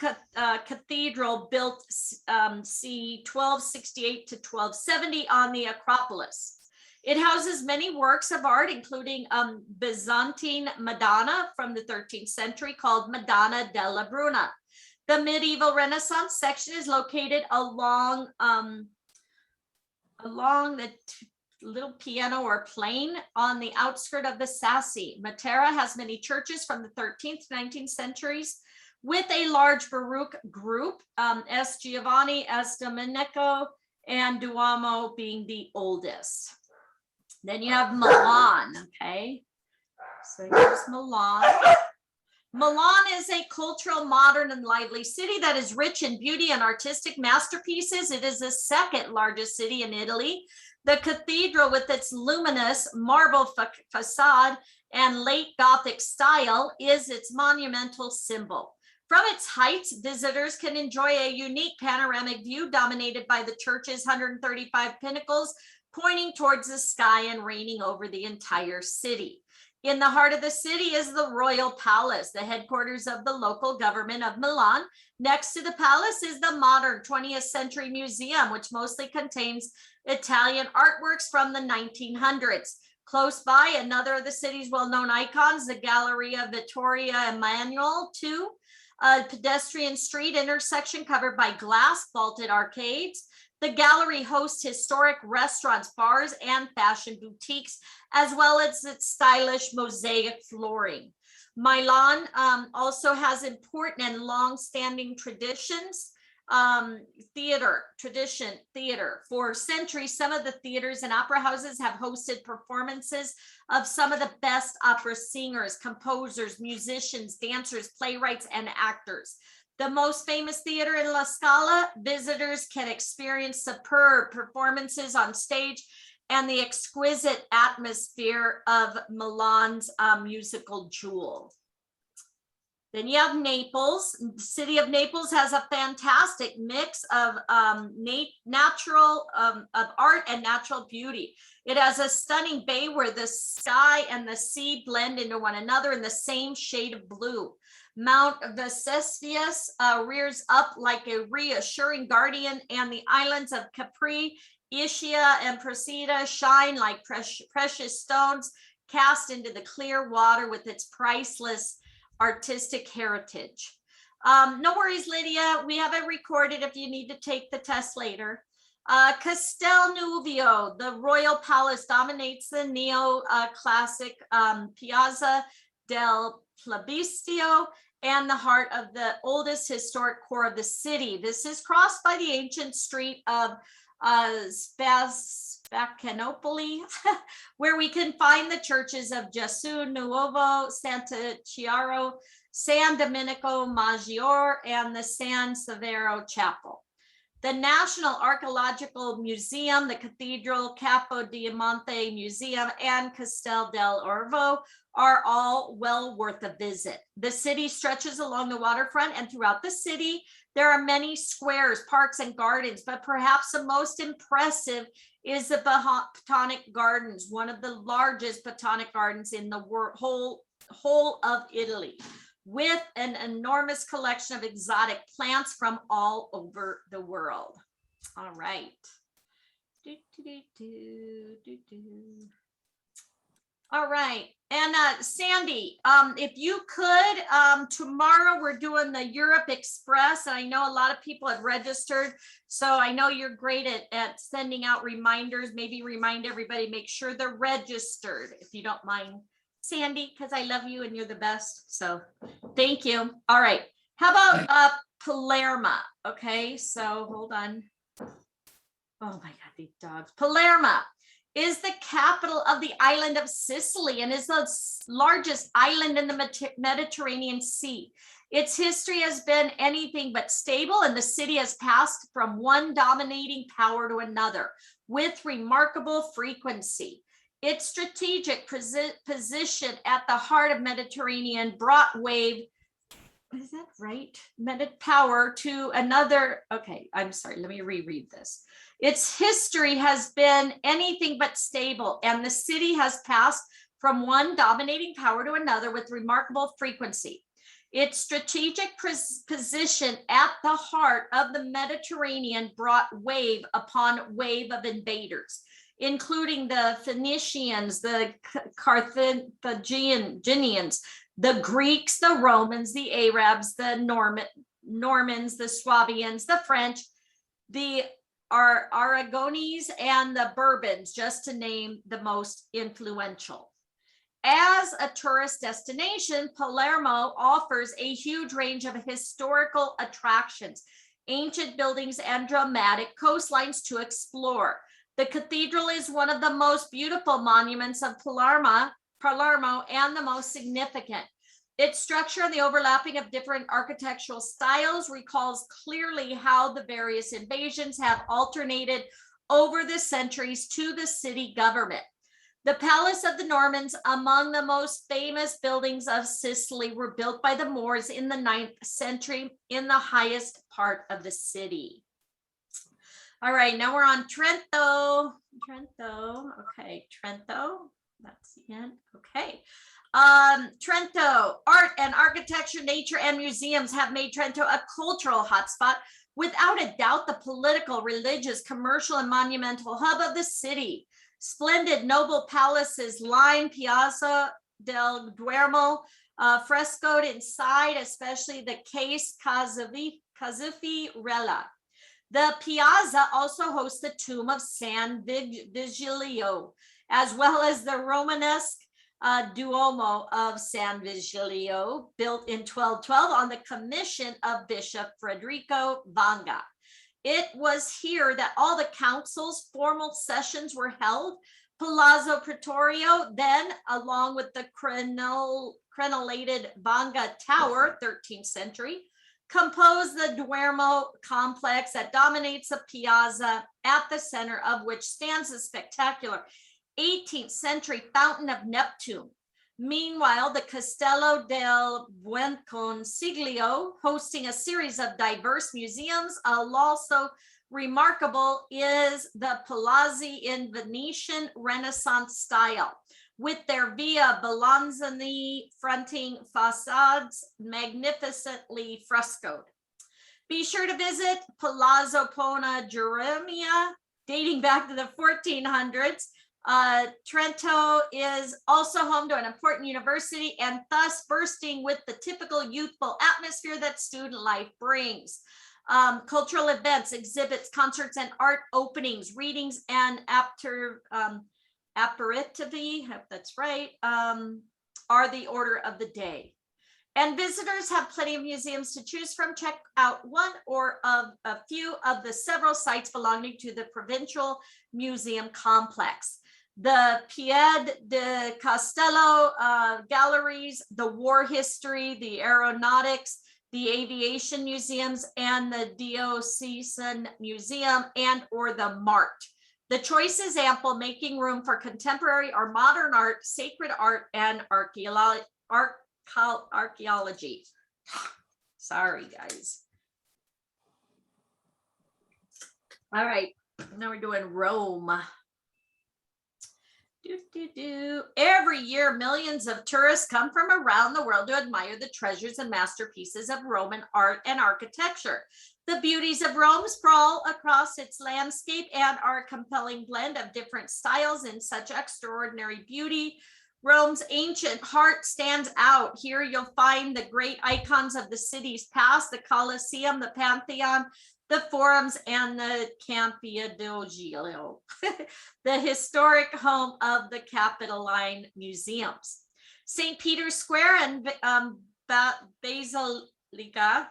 cathedral, built c. 1268 to 1270 on the Acropolis. It houses many works of art, including Byzantine Madonna from the 13th century called Madonna della Bruna. The medieval Renaissance section is located along the little piano or plain on the outskirts of the Sassi. Matera has many churches from the 13th to 19th centuries, with a large Baroque group, S. Giovanni, S. Domenico, and Duomo being the oldest. Then you have Milan, okay? So here's Milan. Milan is a cultural, modern, and lively city that is rich in beauty and artistic masterpieces. It is the second largest city in Italy. The cathedral, with its luminous marble facade and late Gothic style, is its monumental symbol. From its heights, visitors can enjoy a unique panoramic view dominated by the church's 135 pinnacles, pointing towards the sky and reigning over the entire city. In the heart of the city is the Royal Palace, the headquarters of the local government of Milan. Next to the palace is the modern 20th century museum, which mostly contains Italian artworks from the 1900s. Close by, another of the city's well-known icons, the Galleria Vittorio Emmanuel II, a pedestrian street intersection covered by glass vaulted arcades. The gallery hosts historic restaurants, bars, and fashion boutiques, as well as its stylish mosaic flooring. Milan also has important and long-standing traditions. Theater. For centuries, some of the theaters and opera houses have hosted performances of some of the best opera singers, composers, musicians, dancers, playwrights, and actors. The most famous theater in La Scala, visitors can experience superb performances on stage and the exquisite atmosphere of Milan's musical jewel. Then you have Naples. The city of Naples has a fantastic mix of art and natural beauty. It has a stunning bay where the sky and the sea blend into one another in the same shade of blue. Mount Vesuvius rears up like a reassuring guardian, and the islands of Capri, Ischia, and Procida shine like precious stones cast into the clear water with its priceless artistic heritage. No worries, Lydia. We have it recorded if you need to take the test later. Castelnuovo, the royal palace, dominates the neo-classic Piazza del Plebiscito and the heart of the oldest historic core of the city. This is crossed by the ancient street of Spacanopoli, where we can find the churches of Gesù Nuovo, Santa Chiara, San Domenico Maggiore, and the San Severo Chapel. The National Archaeological Museum, the Cathedral, Capo Diamante Museum, and Castel del Orvo are all well worth a visit. The city stretches along the waterfront, and throughout the city, there are many squares, parks, and gardens, but perhaps the most impressive is the Botanic Gardens, one of the largest botanic gardens in the whole of Italy, with an enormous collection of exotic plants from all over the world. All right. All right. And Sandy, if you could, tomorrow we're doing the Europe Express. And I know a lot of people have registered. So I know you're great at sending out reminders. Maybe remind everybody, make sure they're registered, if you don't mind, Sandy, because I love you and you're the best. So thank you. All right. How about Palermo? Okay, so hold on. Oh my God, these dogs. Palermo is the capital of the island of Sicily and is the largest island in the Mediterranean Sea. Its history has been anything but stable, and the city has passed from one dominating power to another with remarkable frequency. Its strategic position at the heart of Mediterranean brought wave, is that right? Power to another. Okay, I'm sorry, let me reread this. Its history has been anything but stable, and the city has passed from one dominating power to another with remarkable frequency. Its strategic position at the heart of the Mediterranean brought wave upon wave of invaders, including the Phoenicians, the Carthaginians, the Greeks, the Romans, the Arabs, the Normans, the Swabians, the French, the Aragonese, and the Bourbons, just to name the most influential. As a tourist destination, Palermo offers a huge range of historical attractions, ancient buildings, and dramatic coastlines to explore. The cathedral is one of the most beautiful monuments of Palermo, and the most significant. Its structure and the overlapping of different architectural styles recalls clearly how the various invasions have alternated over the centuries to the city government. The Palace of the Normans, among the most famous buildings of Sicily, were built by the Moors in the 9th century in the highest part of the city. All right, now we're on Trento. Okay, Trento. That's the end. Okay. Trento, art and architecture, nature, and museums have made Trento a cultural hotspot. Without a doubt, the political, religious, commercial, and monumental hub of the city. Splendid noble palaces line Piazza del Duomo, frescoed inside, especially the Case Cazuffi-Rella. The piazza also hosts the tomb of San Vigilio, as well as the Romanesque Duomo of San Vigilio, built in 1212 on the commission of Bishop Federico Vanga. It was here that all the council's formal sessions were held. Palazzo Pretorio, then, along with the crenellated Vanga Tower, 13th century, composed the Duomo complex that dominates the piazza, at the center of which stands the spectacular 18th century Fountain of Neptune. Meanwhile, the Castello del Buonconsiglio, hosting a series of diverse museums, also remarkable is the Palazzi in Venetian Renaissance style, with their Via Balanzani fronting facades magnificently frescoed. Be sure to visit Palazzo Pona Geremia, dating back to the 1400s. Trento is also home to an important university and thus bursting with the typical youthful atmosphere that student life brings. Cultural events, exhibits, concerts, and art openings, readings, and aperitivi, hope that's right, are the order of the day. And visitors have plenty of museums to choose from. Check out one or of a few of the several sites belonging to the Provincial Museum Complex. The Pied de Castello galleries, the war history, the aeronautics, the Aviation Museums, and the Diocesan Museum and or the Mart. The choice is ample, making room for contemporary or modern art, sacred art, and archaeology. Sorry, guys. All right, now we're doing Rome. Every year, millions of tourists come from around the world to admire the treasures and masterpieces of Roman art and architecture. The beauties of Rome sprawl across its landscape and are a compelling blend of different styles in such extraordinary beauty. Rome's ancient heart stands out. Here you'll find the great icons of the city's past, the Colosseum, the Pantheon, the Forums, and the Campidoglio, the historic home of the Capitoline Museums. St. Peter's Square and Basilica,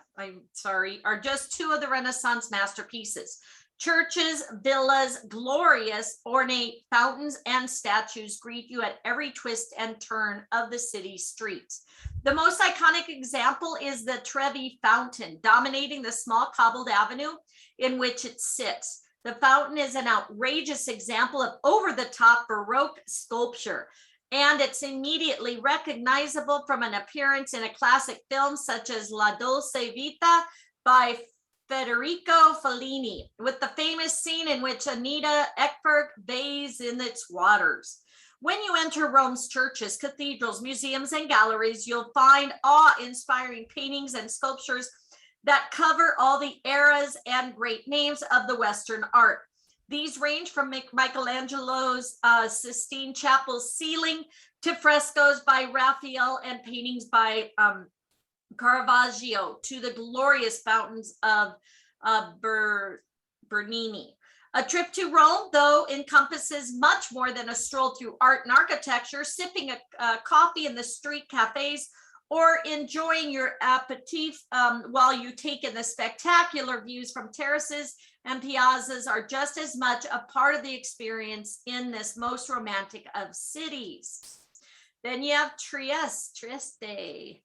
are just two of the Renaissance masterpieces. Churches, villas, glorious ornate fountains and statues greet you at every twist and turn of the city's streets. The most iconic example is the Trevi Fountain, dominating the small cobbled avenue in which it sits. The fountain is an outrageous example of over-the-top Baroque sculpture, and it's immediately recognizable from an appearance in a classic film such as La Dolce Vita by Federico Fellini, with the famous scene in which Anita Ekberg bathes in its waters. When you enter Rome's churches, cathedrals, museums, and galleries, you'll find awe-inspiring paintings and sculptures that cover all the eras and great names of the Western art. These range from Michelangelo's Sistine Chapel ceiling to frescoes by Raphael and paintings by Caravaggio to the glorious fountains of Bernini. A trip to Rome, though, encompasses much more than a stroll through art and architecture, sipping a coffee in the street cafes, or enjoying your aperitif while you take in the spectacular views from terraces and piazzas are just as much a part of the experience in this most romantic of cities. Then you have Trieste.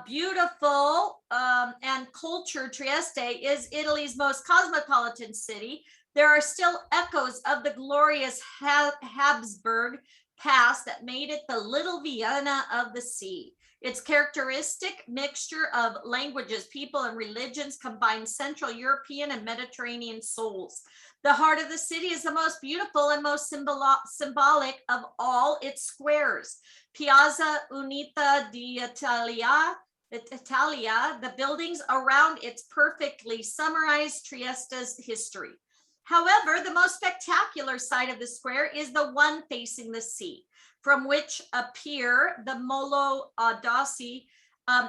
Beautiful and cultured, Trieste is Italy's most cosmopolitan city. There are still echoes of the glorious Habsburg past that made it the little Vienna of the sea. Its characteristic mixture of languages, people, and religions combines Central European and Mediterranean souls. The heart of the city is the most beautiful and most symbolic of all its squares. Piazza Unita d'Italia, the buildings around its perfectly summarized Trieste's history. However, the most spectacular side of the square is the one facing the sea, from which a pier, the Molo d'Ossi,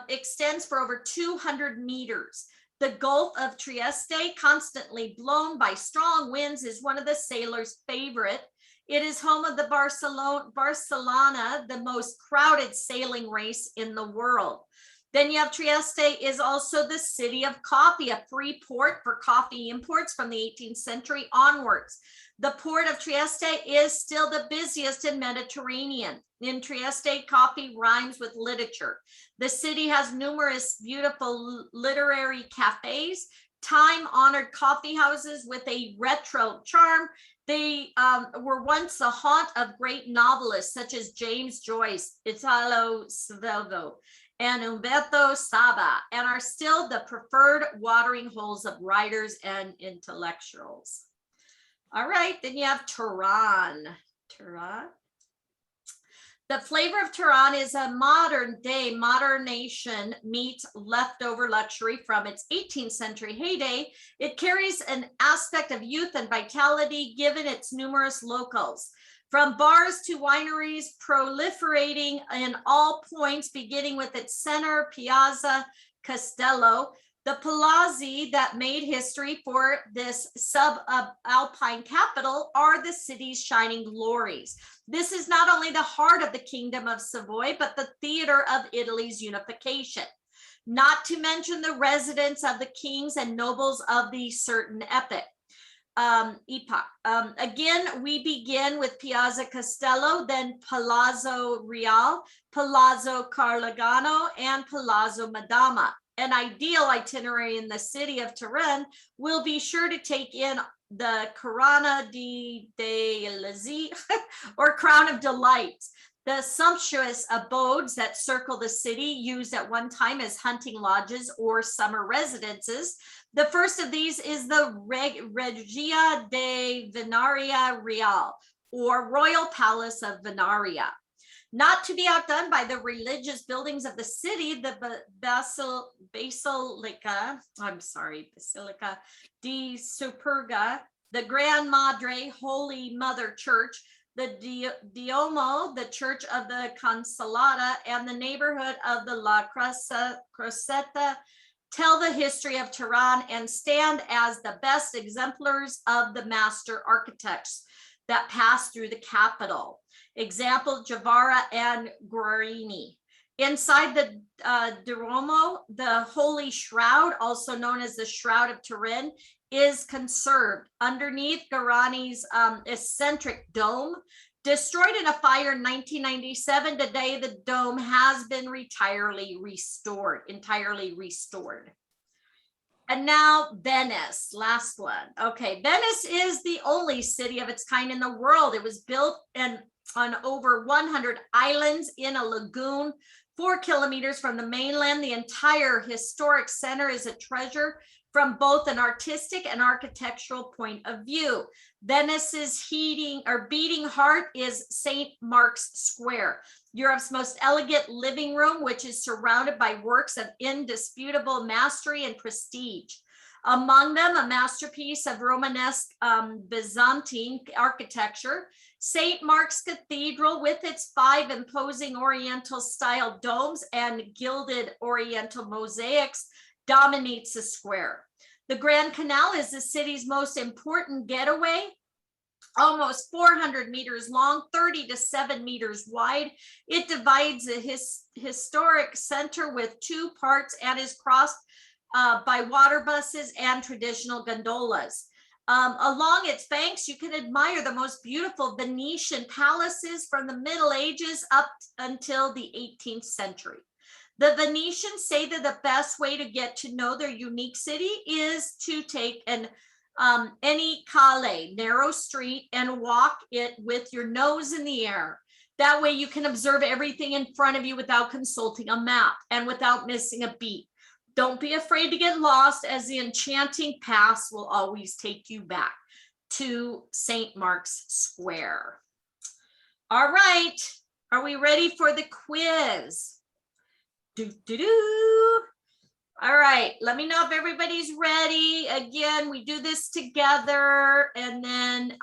extends for over 200 meters. The Gulf of Trieste, constantly blown by strong winds, is one of the sailors' favorite. It is home of the Barcelona, the most crowded sailing race in the world. Then you have Trieste is also the city of coffee, a free port for coffee imports from the 18th century onwards. The port of Trieste is still the busiest in Mediterranean. In Trieste, coffee rhymes with literature. The city has numerous beautiful literary cafes, time-honored coffee houses with a retro charm. They were once the haunt of great novelists such as James Joyce, Italo Svevo, and Umberto Saba, and are still the preferred watering holes of writers and intellectuals. All right, then you have Tehran. The flavor of Tehran is a modern day modernation meets leftover luxury from its 18th century heyday. It carries an aspect of youth and vitality given its numerous locales. From bars to wineries proliferating in all points, beginning with its center, Piazza Castello, the palazzi that made history for this subalpine capital are the city's shining glories. This is not only the heart of the Kingdom of Savoy, but the theater of Italy's unification, not to mention the residence of the kings and nobles of the certain epoch. Again, we begin with Piazza Castello, then Palazzo Reale, Palazzo Carlagano, and Palazzo Madama. an ideal itinerary in the city of Turin will be sure to take in the Corona di Delizi or Crown of Delights, the sumptuous abodes that circle the city, used at one time as hunting lodges or summer residences. The first of these is the Regia de Venaria Real, or Royal Palace of Venaria. Not to be outdone by the religious buildings of the city, the Basilica di Superga, the Gran Madre Holy Mother Church, the Duomo, the Church of the Consolata, and the neighborhood of the La Crosetta tell the history of Tehran and stand as the best exemplars of the master architects that passed through the capital. Example, Javara and Guarini. Inside the Duomo, the Holy Shroud, also known as the Shroud of Turin, is conserved underneath Guarani's eccentric dome. Destroyed in a fire in 1997, today the dome has been entirely restored. And now Venice, last one. Okay, Venice is the only city of its kind in the world. It was built on over 100 islands in a lagoon, 4 kilometers from the mainland. The entire historic center is a treasure from both an artistic and architectural point of view. Venice's beating heart is St. Mark's Square, Europe's most elegant living room, which is surrounded by works of indisputable mastery and prestige. Among them, a masterpiece of Romanesque Byzantine architecture, St. Mark's Cathedral, with its 5 imposing Oriental style domes and gilded Oriental mosaics, dominates the square. The Grand Canal is the city's most important getaway, almost 400 meters long, 30 to 7 meters wide. It divides the historic center with 2 parts and is crossed by water buses and traditional gondolas. Along its banks, you can admire the most beautiful Venetian palaces from the Middle Ages up until the 18th century. The Venetians say that the best way to get to know their unique city is to take any calle, narrow street, and walk it with your nose in the air. That way you can observe everything in front of you without consulting a map and without missing a beat. Don't be afraid to get lost, as the enchanting paths will always take you back to St. Mark's Square. All right, are we ready for the quiz? All right, let me know if everybody's ready. Again, we do this together, and then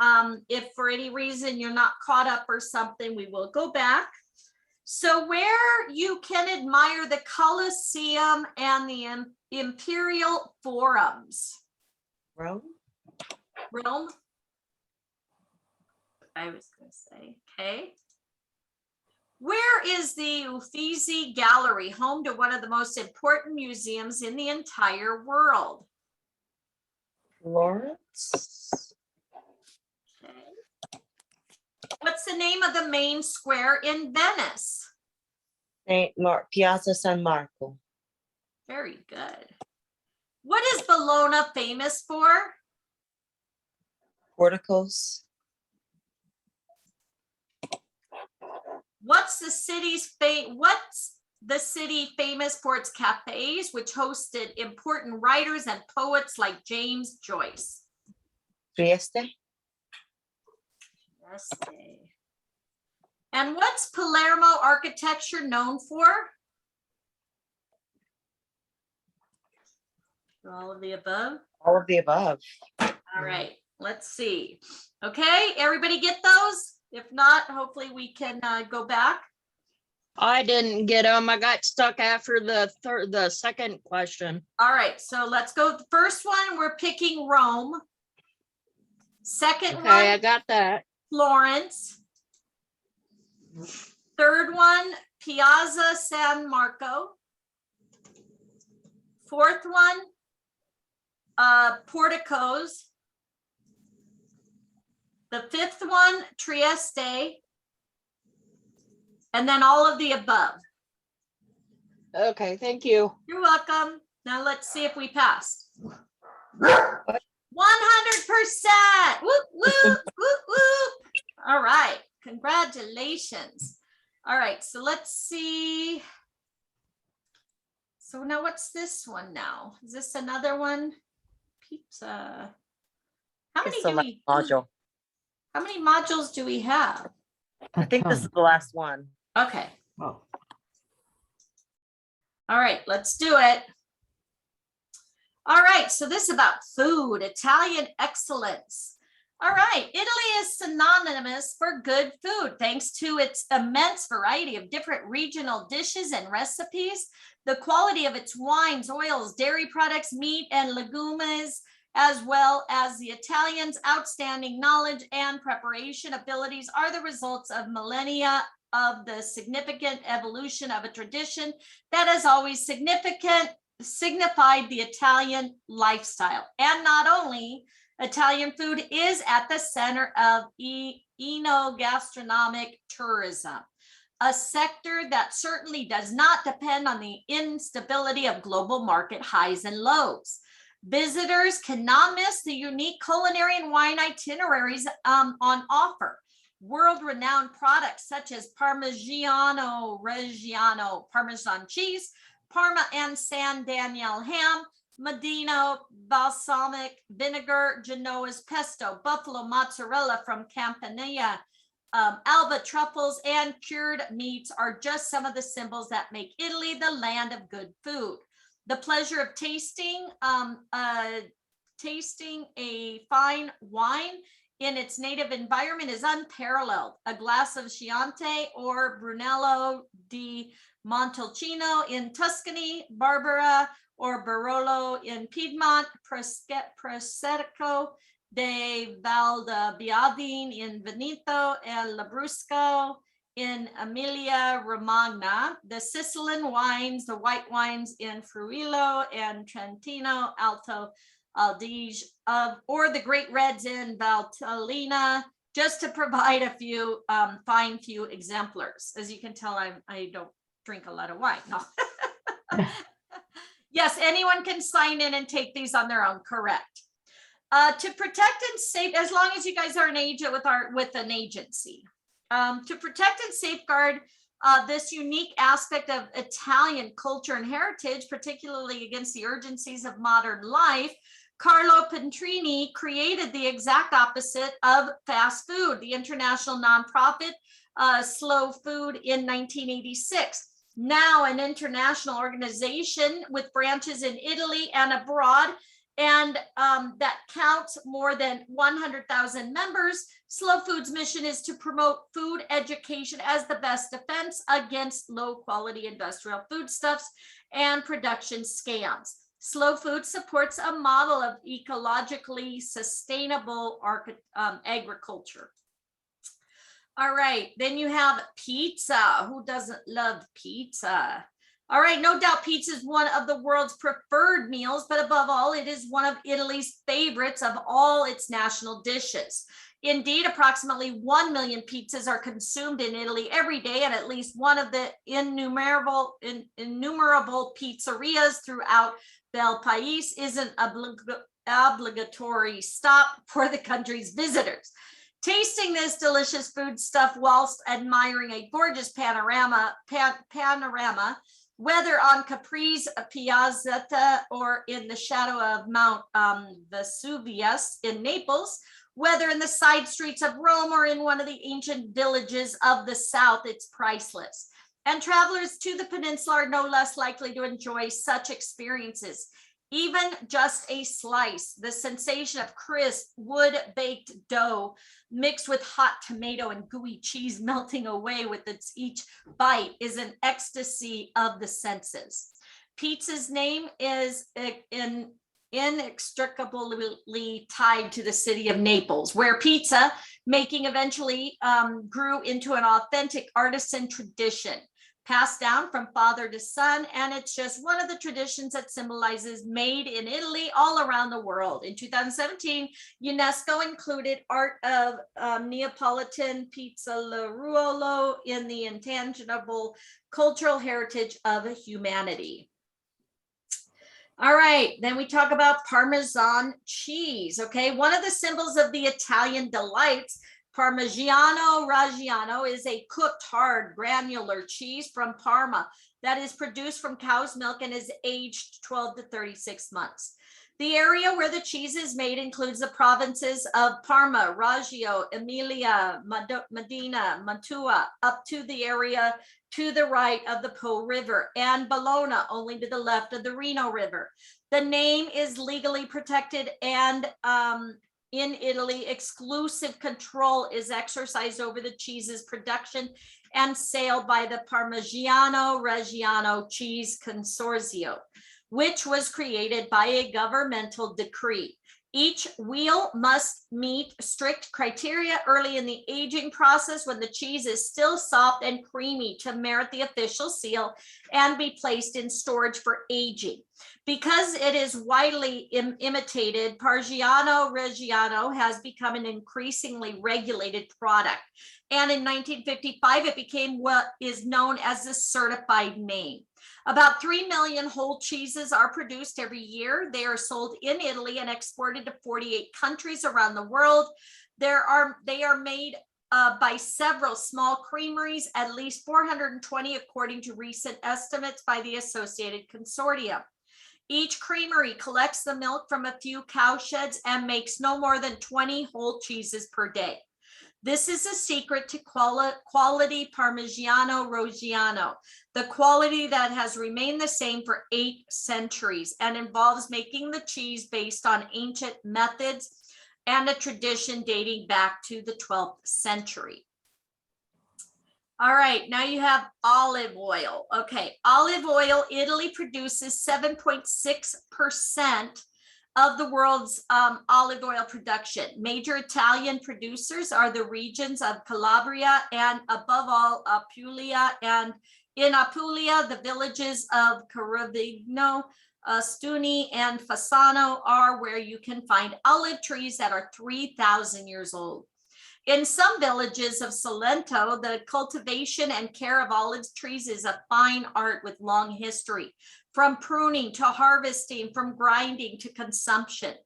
if for any reason you're not caught up or something, we will go back. So where you can admire the Colosseum and the Imperial Forums. Rome? Rome? I was going to say, okay. Where is the Uffizi Gallery, home to one of the most important museums in the entire world? Florence? Okay. What's the name of the main square in Venice? Piazza San Marco. Very good. What is Bologna famous for? Porticos? What's the city famous for its cafes, which hosted important writers and poets like James Joyce? Trieste? Trieste. And what's Palermo architecture known for? All of the above. All of the above. All right, let's see. Okay, everybody get those? If not, hopefully we can go back. I didn't get them. I got stuck after the second question. All right, so let's go. The first one, we're picking Rome. Second Okay, I one, got that. Florence. Third one, Piazza San Marco. Fourth one, Porticos. The fifth one, Trieste. And then all of the above. Okay, thank you. You're welcome. Now let's see if we passed. 100%. Whoop, whoop, whoop, whoop. All right. Congratulations. All right. So let's see. So now what's this one now? Is this another one? Pizza. How many It's the do last we, module. how many modules do we have? I think this is the last one. Okay. Oh. All right, let's do it. All right, so this is about food, Italian excellence. All right, Italy is synonymous for good food thanks to its immense variety of different regional dishes and recipes, the quality of its wines, oils, dairy products, meat, and legumes, as well as the Italians' outstanding knowledge and preparation abilities are the results of millennia of the significant evolution of a tradition that has always signified the Italian lifestyle. And not only Italian food is at the center of enogastronomic tourism, a sector that certainly does not depend on the instability of global market highs and lows. Visitors cannot miss the unique culinary and wine itineraries on offer. World-renowned products such as Parmigiano Reggiano, Parmesan cheese, Parma and San Daniel ham, Medino balsamic vinegar, Genoa's pesto, buffalo mozzarella from Campania, Alba truffles, and cured meats are just some of the symbols that make Italy the land of good food. The pleasure of tasting a fine wine in its native environment is unparalleled. A glass of Chianti or Brunello di Montalcino in Tuscany, Barbera or Barolo in Piedmont, Prosecco de Valdiviadine in Veneto, and Labrusco in Emilia Romagna, the Sicilian wines, the white wines in Friuli and Trentino Alto Adige, or the great reds in Valtellina, just to provide a few few exemplars. As you can tell, I don't drink a lot of wine. No. Yes, anyone can sign in and take these on their own, correct. To protect and save, as long as you guys are an agent with an agency, to protect and safeguard this unique aspect of Italian culture and heritage, particularly against the urgencies of modern life, Carlo Petrini created the exact opposite of fast food, the international nonprofit Slow Food in 1986. Now an international organization with branches in Italy and abroad, and that counts more than 100,000 members. Slow Food's mission is to promote food education as the best defense against low quality industrial foodstuffs and production scams. Slow Food supports a model of ecologically sustainable agriculture. All right, then you have pizza. Who doesn't love pizza? All right, no doubt pizza is one of the world's preferred meals, but above all, it is one of Italy's favorites of all its national dishes. Indeed, approximately 1 million pizzas are consumed in Italy every day, and at least one of the innumerable pizzerias throughout Bel Paese is an obligatory stop for the country's visitors. Tasting this delicious food stuff whilst admiring a gorgeous panorama, whether on Capri's Piazzetta or in the shadow of Mount Vesuvius in Naples, whether in the side streets of Rome or in one of the ancient villages of the South, it's priceless. And travelers to the peninsula are no less likely to enjoy such experiences. Even just a slice, the sensation of crisp wood-baked dough mixed with hot tomato and gooey cheese melting away with each bite is an ecstasy of the senses. Pizza's name is inextricably tied to the city of Naples, where pizza making eventually grew into an authentic artisan tradition. passed down from father to son. And it's just one of the traditions that symbolizes made in Italy all around the world. In 2017, UNESCO included art of Neapolitan Pizzaruolo in the intangible cultural heritage of humanity. All right, then we talk about Parmesan cheese, okay? One of the symbols of the Italian delights, Parmigiano Reggiano, is a cooked hard granular cheese from Parma that is produced from cow's milk and is aged 12 to 36 months. The area where the cheese is made includes the provinces of Parma, Reggio, Emilia, Modena, Mantua, up to the area to the right of the Po River, and Bologna, only to the left of the Reno River. The name is legally protected, and in Italy, exclusive control is exercised over the cheese's production and sale by the Parmigiano Reggiano Cheese Consorzio, which was created by a governmental decree. Each wheel must meet strict criteria early in the aging process when the cheese is still soft and creamy to merit the official seal and be placed in storage for aging. Because it is widely imitated, Parmigiano Reggiano has become an increasingly regulated product. And in 1955, it became what is known as the certified name. About 3 million whole cheeses are produced every year. They are sold in Italy and exported to 48 countries around the world. They are made by several small creameries, at least 420 according to recent estimates by the Associated Consortium. Each creamery collects the milk from a few cowsheds and makes no more than 20 whole cheeses per day. This is a secret to quality Parmigiano Reggiano, the quality that has remained the same for 8 centuries and involves making the cheese based on ancient methods and a tradition dating back to the 12th century. All right, now you have olive oil. Okay, olive oil, Italy produces 7.6% of the world's olive oil production. Major Italian producers are the regions of Calabria and above all Apulia, and in Apulia the villages of Carovigno, Stuni and Fasano are where you can find olive trees that are 3,000 years old. In some villages of Salento, the cultivation and care of olive trees is a fine art with long history, from pruning to harvesting, from grinding to consumption.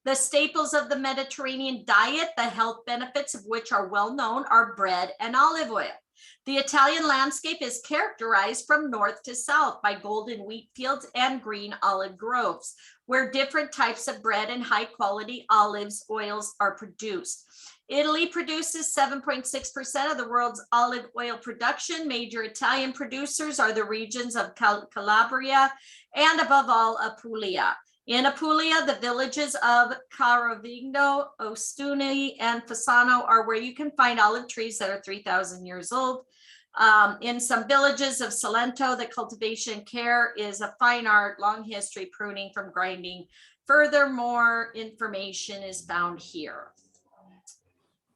The staples of the Mediterranean diet, the health benefits of which are well known, are bread and olive oil. The Italian landscape is characterized from north to south by golden wheat fields and green olive groves, where different types of bread and high quality olives oils are produced. Italy produces 7.6% of the world's olive oil production. Major Italian producers are the regions of Calabria and above all Apulia. In Apulia, the villages of Carovigno, Ostuni, and Fasano are where you can find olive trees that are 3,000 years old. In some villages of Salento, the cultivation care is a fine art, long history, pruning from grinding. Furthermore, information is found here.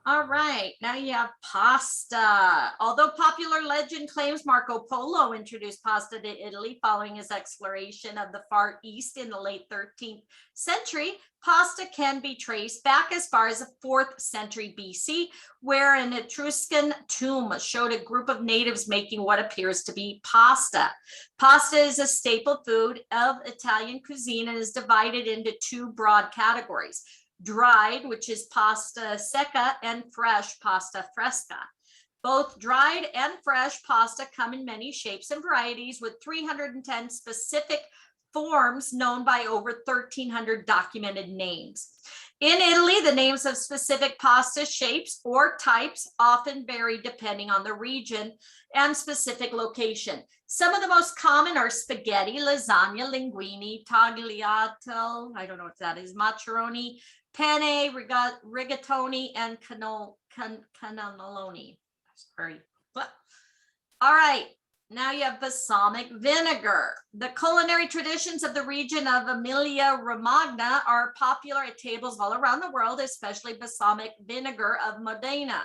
All right, now you have pasta. Although popular legend claims Marco Polo introduced pasta to Italy following his exploration of the Far East in the late 13th century, pasta can be traced back as far as the 4th century BC, where an Etruscan tomb showed a group of natives making what appears to be pasta. Pasta is a staple food of Italian cuisine and is divided into 2 broad categories: dried, which is pasta secca, and fresh, pasta fresca. Both dried and fresh pasta come in many shapes and varieties, with 310 specific forms known by over 1,300 documented names. In Italy, the names of specific pasta shapes or types often vary depending on the region and specific location. Some of the most common are spaghetti, lasagna, linguine, tagliatelle, I don't know what that is, macaroni, penne, rigatoni, and cannelloni. Sorry. All right, now you have balsamic vinegar. The culinary traditions of the region of Emilia-Romagna are popular at tables all around the world, especially balsamic vinegar of Modena.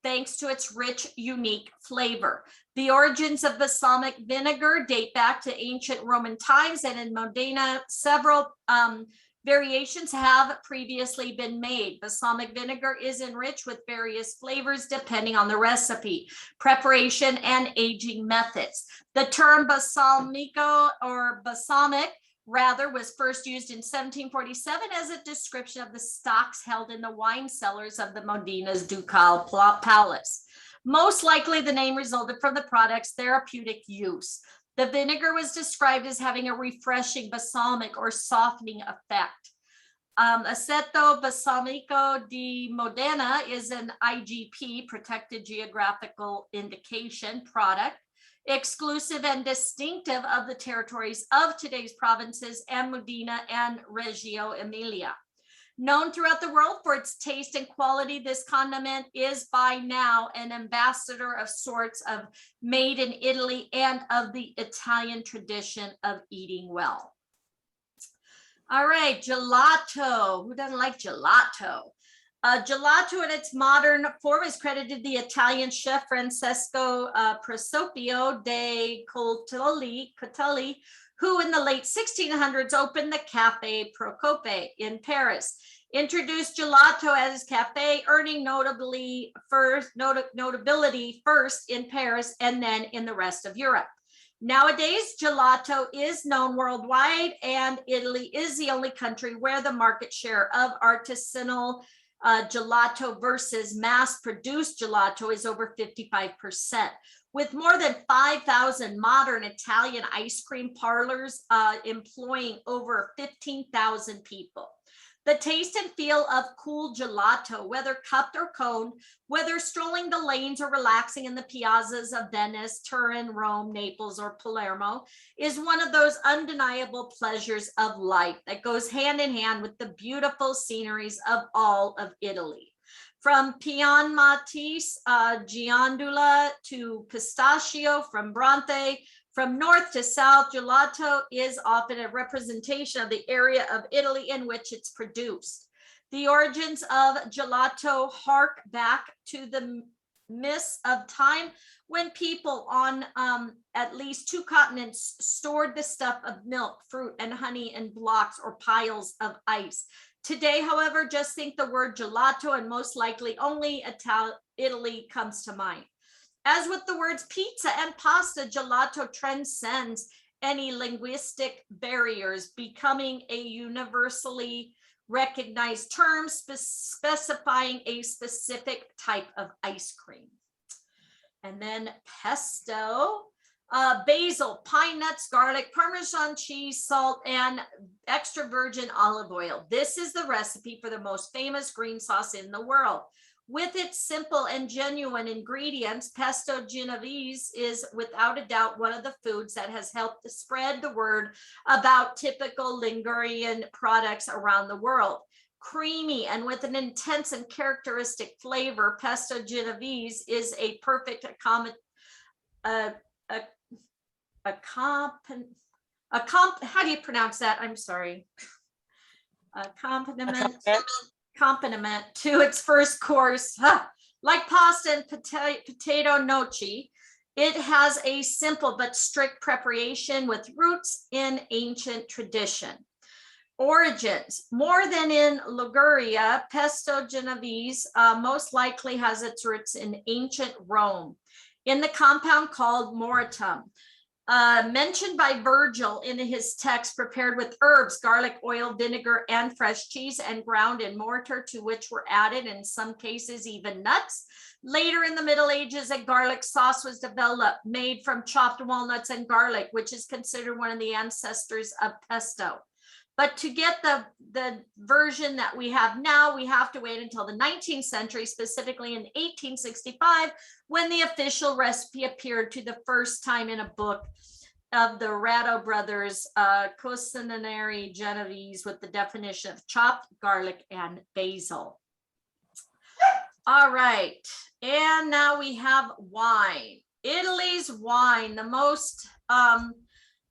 thanks to its rich, unique flavor. The origins of balsamic vinegar date back to ancient Roman times, and in Modena, several variations have previously been made. Balsamic vinegar is enriched with various flavors depending on the recipe, preparation, and aging methods. The term balsamico, or balsamic, rather, was first used in 1747 as a description of the stocks held in the wine cellars of the Modena's Ducal Palace. Most likely, the name resulted from the product's therapeutic use. The vinegar was described as having a refreshing balsamic or softening effect. Aceto balsamico di Modena is an IGP, protected geographical indication product, exclusive and distinctive of the territories of today's provinces and Modena and Reggio Emilia. Known throughout the world for its taste and quality, this condiment is by now an ambassador of sorts of made in Italy and of the Italian tradition of eating well. All right, gelato. Who doesn't like gelato? Gelato in its modern form is credited to the Italian chef Francesco Prosopio de Cotali, who in the late 1600s opened the Cafe Procope in Paris, introduced gelato as his cafe, earning notability first in Paris and then in the rest of Europe. Nowadays, gelato is known worldwide, and Italy is the only country where the market share of artisanal gelato versus mass-produced gelato is over 55%. With more than 5,000 modern Italian ice cream parlors employing over 15,000 people. The taste and feel of cool gelato, whether cupped or coned, whether strolling the lanes or relaxing in the piazzas of Venice, Turin, Rome, Naples, or Palermo, is one of those undeniable pleasures of life that goes hand in hand with the beautiful sceneries of all of Italy. From Piemonte, Gianduja to pistachio, from Bronte, from north to south, gelato is often a representation of the area of Italy in which it's produced. The origins of gelato hark back to the mists of time when people on at least 2 continents stored the stuff of milk, fruit, and honey in blocks or piles of ice. Today, however, just think the word gelato and most likely only Italy comes to mind. As with the words pizza and pasta, gelato transcends any linguistic barriers, becoming a universally recognized term specifying a specific type of ice cream. And then pesto, basil, pine nuts, garlic, Parmesan cheese, salt, and extra virgin olive oil. This is the recipe for the most famous green sauce in the world. With its simple and genuine ingredients, pesto Genovese is without a doubt one of the foods that has helped to spread the word about typical Ligurian products around the world. Creamy and with an intense and characteristic flavor, pesto Genovese is a perfect how do you pronounce that? I'm sorry. Accompaniment to its first course. Like pasta and potato gnocchi, it has a simple but strict preparation with roots in ancient tradition. Origins: more than in Liguria, pesto Genovese most likely has its roots in ancient Rome, in the compound called moretum. Mentioned by Virgil in his text, prepared with herbs, garlic, oil, vinegar, and fresh cheese, and ground in mortar, to which were added, in some cases, even nuts. Later in the Middle Ages, a garlic sauce was developed, made from chopped walnuts and garlic, which is considered one of the ancestors of pesto. But to get the version that we have now, we have to wait until the 19th century, specifically in 1865, when the official recipe appeared to the first time in a book of the Ratto brothers, Cucinari Genovese, with the definition of chopped garlic and basil. All right, and now we have wine. Italy's wine, the most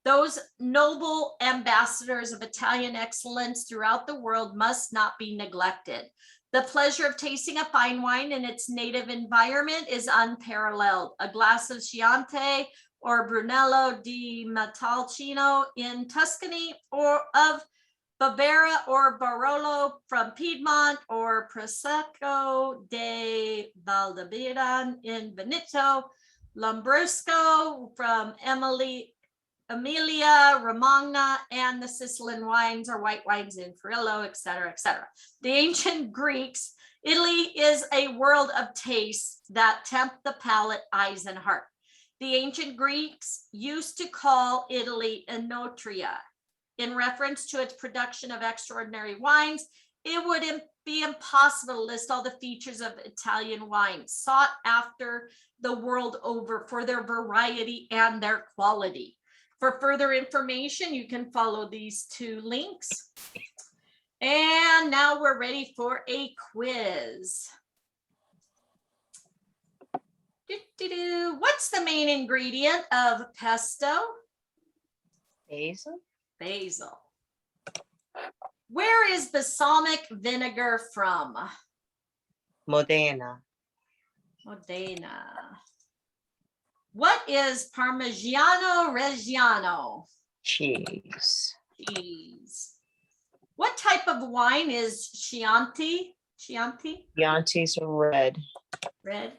those noble ambassadors of Italian excellence throughout the world must not be neglected. The pleasure of tasting a fine wine in its native environment is unparalleled. A glass of Chianti or Brunello di Montalcino in Tuscany, or of Barbera or Barolo from Piedmont, or Prosecco de Valdivian in Veneto, Lambrusco from Emilia Romagna, and the Sicilian wines or white wines in Friullo, et cetera, et cetera. The ancient Greeks, Italy is a world of tastes that tempt the palate, eyes, and heart. The ancient Greeks used to call Italy Enotria. In reference to its production of extraordinary wines, it would be impossible to list all the features of Italian wines, sought after the world over for their variety and their quality. For further information, you can follow these two links. And now we're ready for a quiz. What's the main ingredient of pesto? Basil? Basil. Where is balsamic vinegar from? Modena. Modena. What is Parmigiano Reggiano? Cheese. Cheese. What type of wine is Chianti? Chianti? Chianti's red. Red.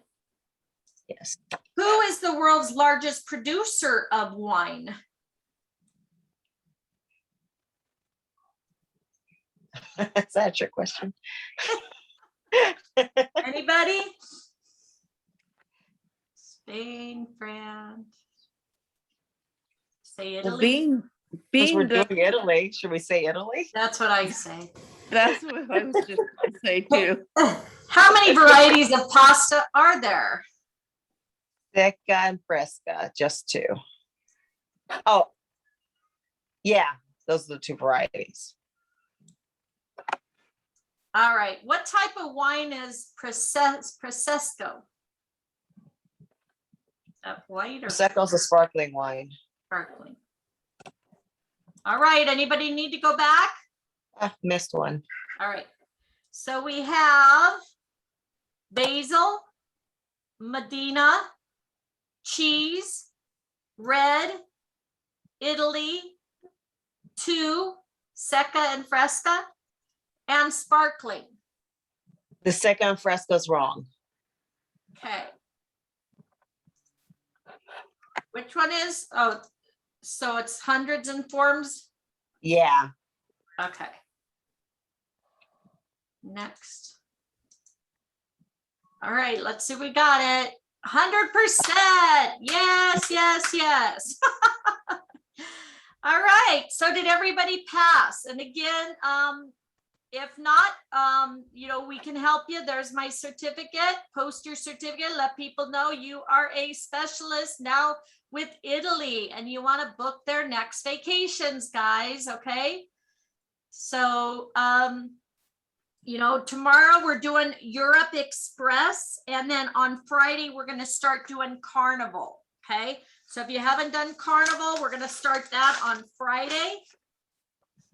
Yes. Who is the world's largest producer of wine? Is that your question? Anybody? Spain, France. Say Well, Italy. Since being we're the, doing Italy, should we say Italy? That's what I say. that's what I was just gonna say too. How many varieties of pasta are there? Secca and Fresca, just two. Oh, yeah, those are the two varieties. All right. What type of wine is Prosecco? White or Prosecco's a sparkling wine. sparkling? All right. Anybody need to go back? Missed one. All right. So we have basil, Medina, cheese, red, Italy, two, Secca and Fresca, and sparkling. The second Fresca's wrong. Okay. Which one is? Oh, so it's hundreds and forms. Yeah. Okay. Next. All right, let's see, we got it. 100%. Yes, yes, yes. All right, so did everybody pass? And again, if not, we can help you. There's my certificate. Post your certificate. Let people know you are a specialist now with Italy and you want to book their next vacations, guys. Okay. So, tomorrow we're doing Europe Express, and then on Friday we're going to start doing Carnival. Okay. So if you haven't done Carnival, we're going to start that on Friday.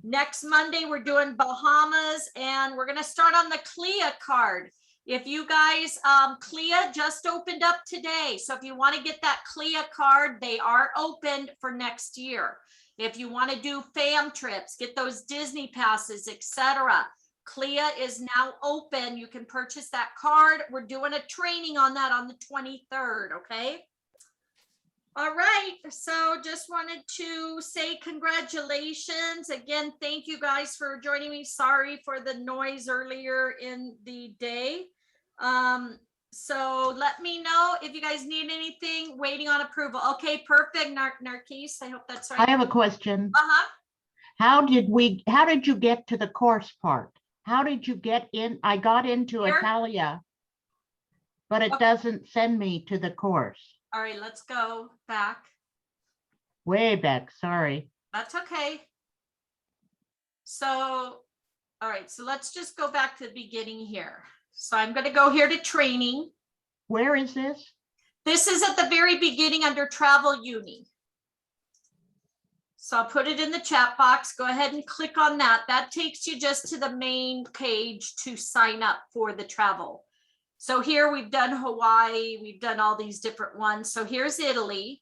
Next Monday, we're doing Bahamas, and we're going to start on the CLIA card. If you guys, CLIA just opened up today. So if you want to get that CLIA card, they are opened for next year. If you want to do fam trips, get those Disney passes, etc. CLIA is now open. You can purchase that card. We're doing a training on that on the 23rd, okay? All right, so just wanted to say congratulations. Again, thank you guys for joining me. Sorry for the noise earlier in the day. So let me know if you guys need anything, waiting on approval. Okay, perfect. Narcisse, I hope that's right. I have a question. Uh-huh. How did you get to the course part? How did you get in? I got into Here? Italia, but it Okay. doesn't send me to the course. All right, let's go back. Way back, sorry. That's okay. So, all right, so let's just go back to the beginning here. So I'm going to go here to training. Where is this? This is at the very beginning under Travel Uni. So I'll put it in the chat box. Go ahead and click on that. That takes you just to the main page to sign up for the travel. So here we've done Hawaii, we've done all these different ones. So here's Italy.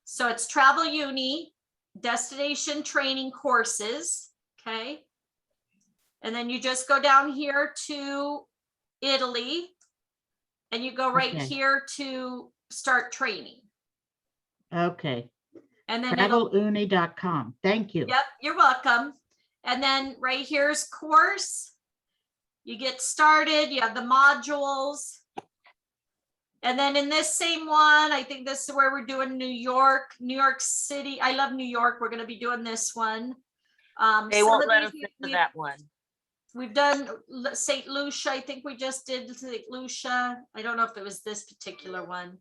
So it's Travel Uni, Destination Training Courses, okay? And then you just go down here to Italy and you go right Okay. here to start training. Okay, And then it'll, traveluni.com. Thank you. yep, you're welcome. And then right here's course. You get started, you have the modules. And then in this same one, I think this is where we're doing New York City. I love New York. We're going to be doing this one. They some won't of let these us into we- that one. We've done St. Lucia. I think we just did St. Lucia. I don't know if it was this particular one.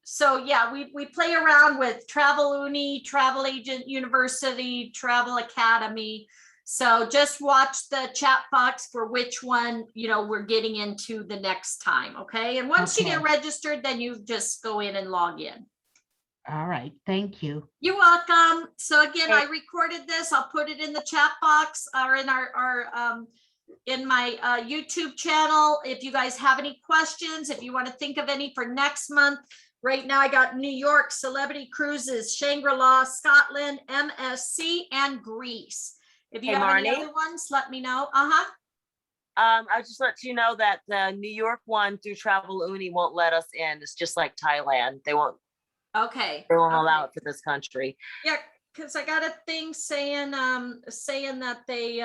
So yeah, we play around with Travel Uni, Travel Agent University, Travel Academy. So just watch the chat box for which one, you know, we're getting into the next time. Okay. And once you get Okay. registered, then you just go in and log in. All right, thank you. You're welcome. So again, I recorded this. I'll put it in the chat box or in our in my YouTube channel. If you guys have any questions, if you want to think of any for next month, right now I got New York, Celebrity Cruises, Shangri-La, Scotland, MSC, and Greece. If you Hey, have any Marnie? other ones, let me know. Uh-huh. I just let you know that the New York one through Travel Uni won't let us in. It's just like Thailand. They won't Okay. allow Okay. it for this country. Yeah, because I got a thing saying saying that they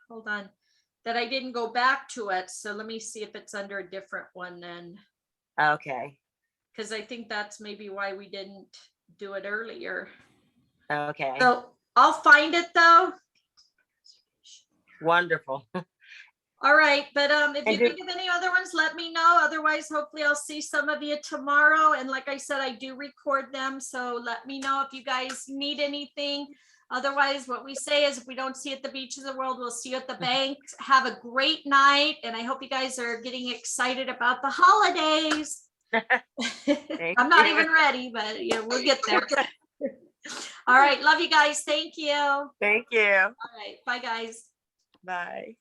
hold on, that I didn't go back to it. So let me see if it's under a different one then. Okay. Because I think that's maybe why we didn't do it earlier. Okay. So I'll find it though. Wonderful. All right, but if you And did- think of any other ones, let me know. Otherwise, hopefully I'll see some of you tomorrow. And like I said, I do record them. So let me know if you guys need anything. Otherwise, what we say is if we don't see you at the beach of the world, we'll see you at the bank. Have a great night. And I hope you guys are getting excited about the holidays. I'm not you. even ready, but yeah, we'll get there. All right. Love you guys. Thank you. All Thank you. right. Bye, guys. Bye.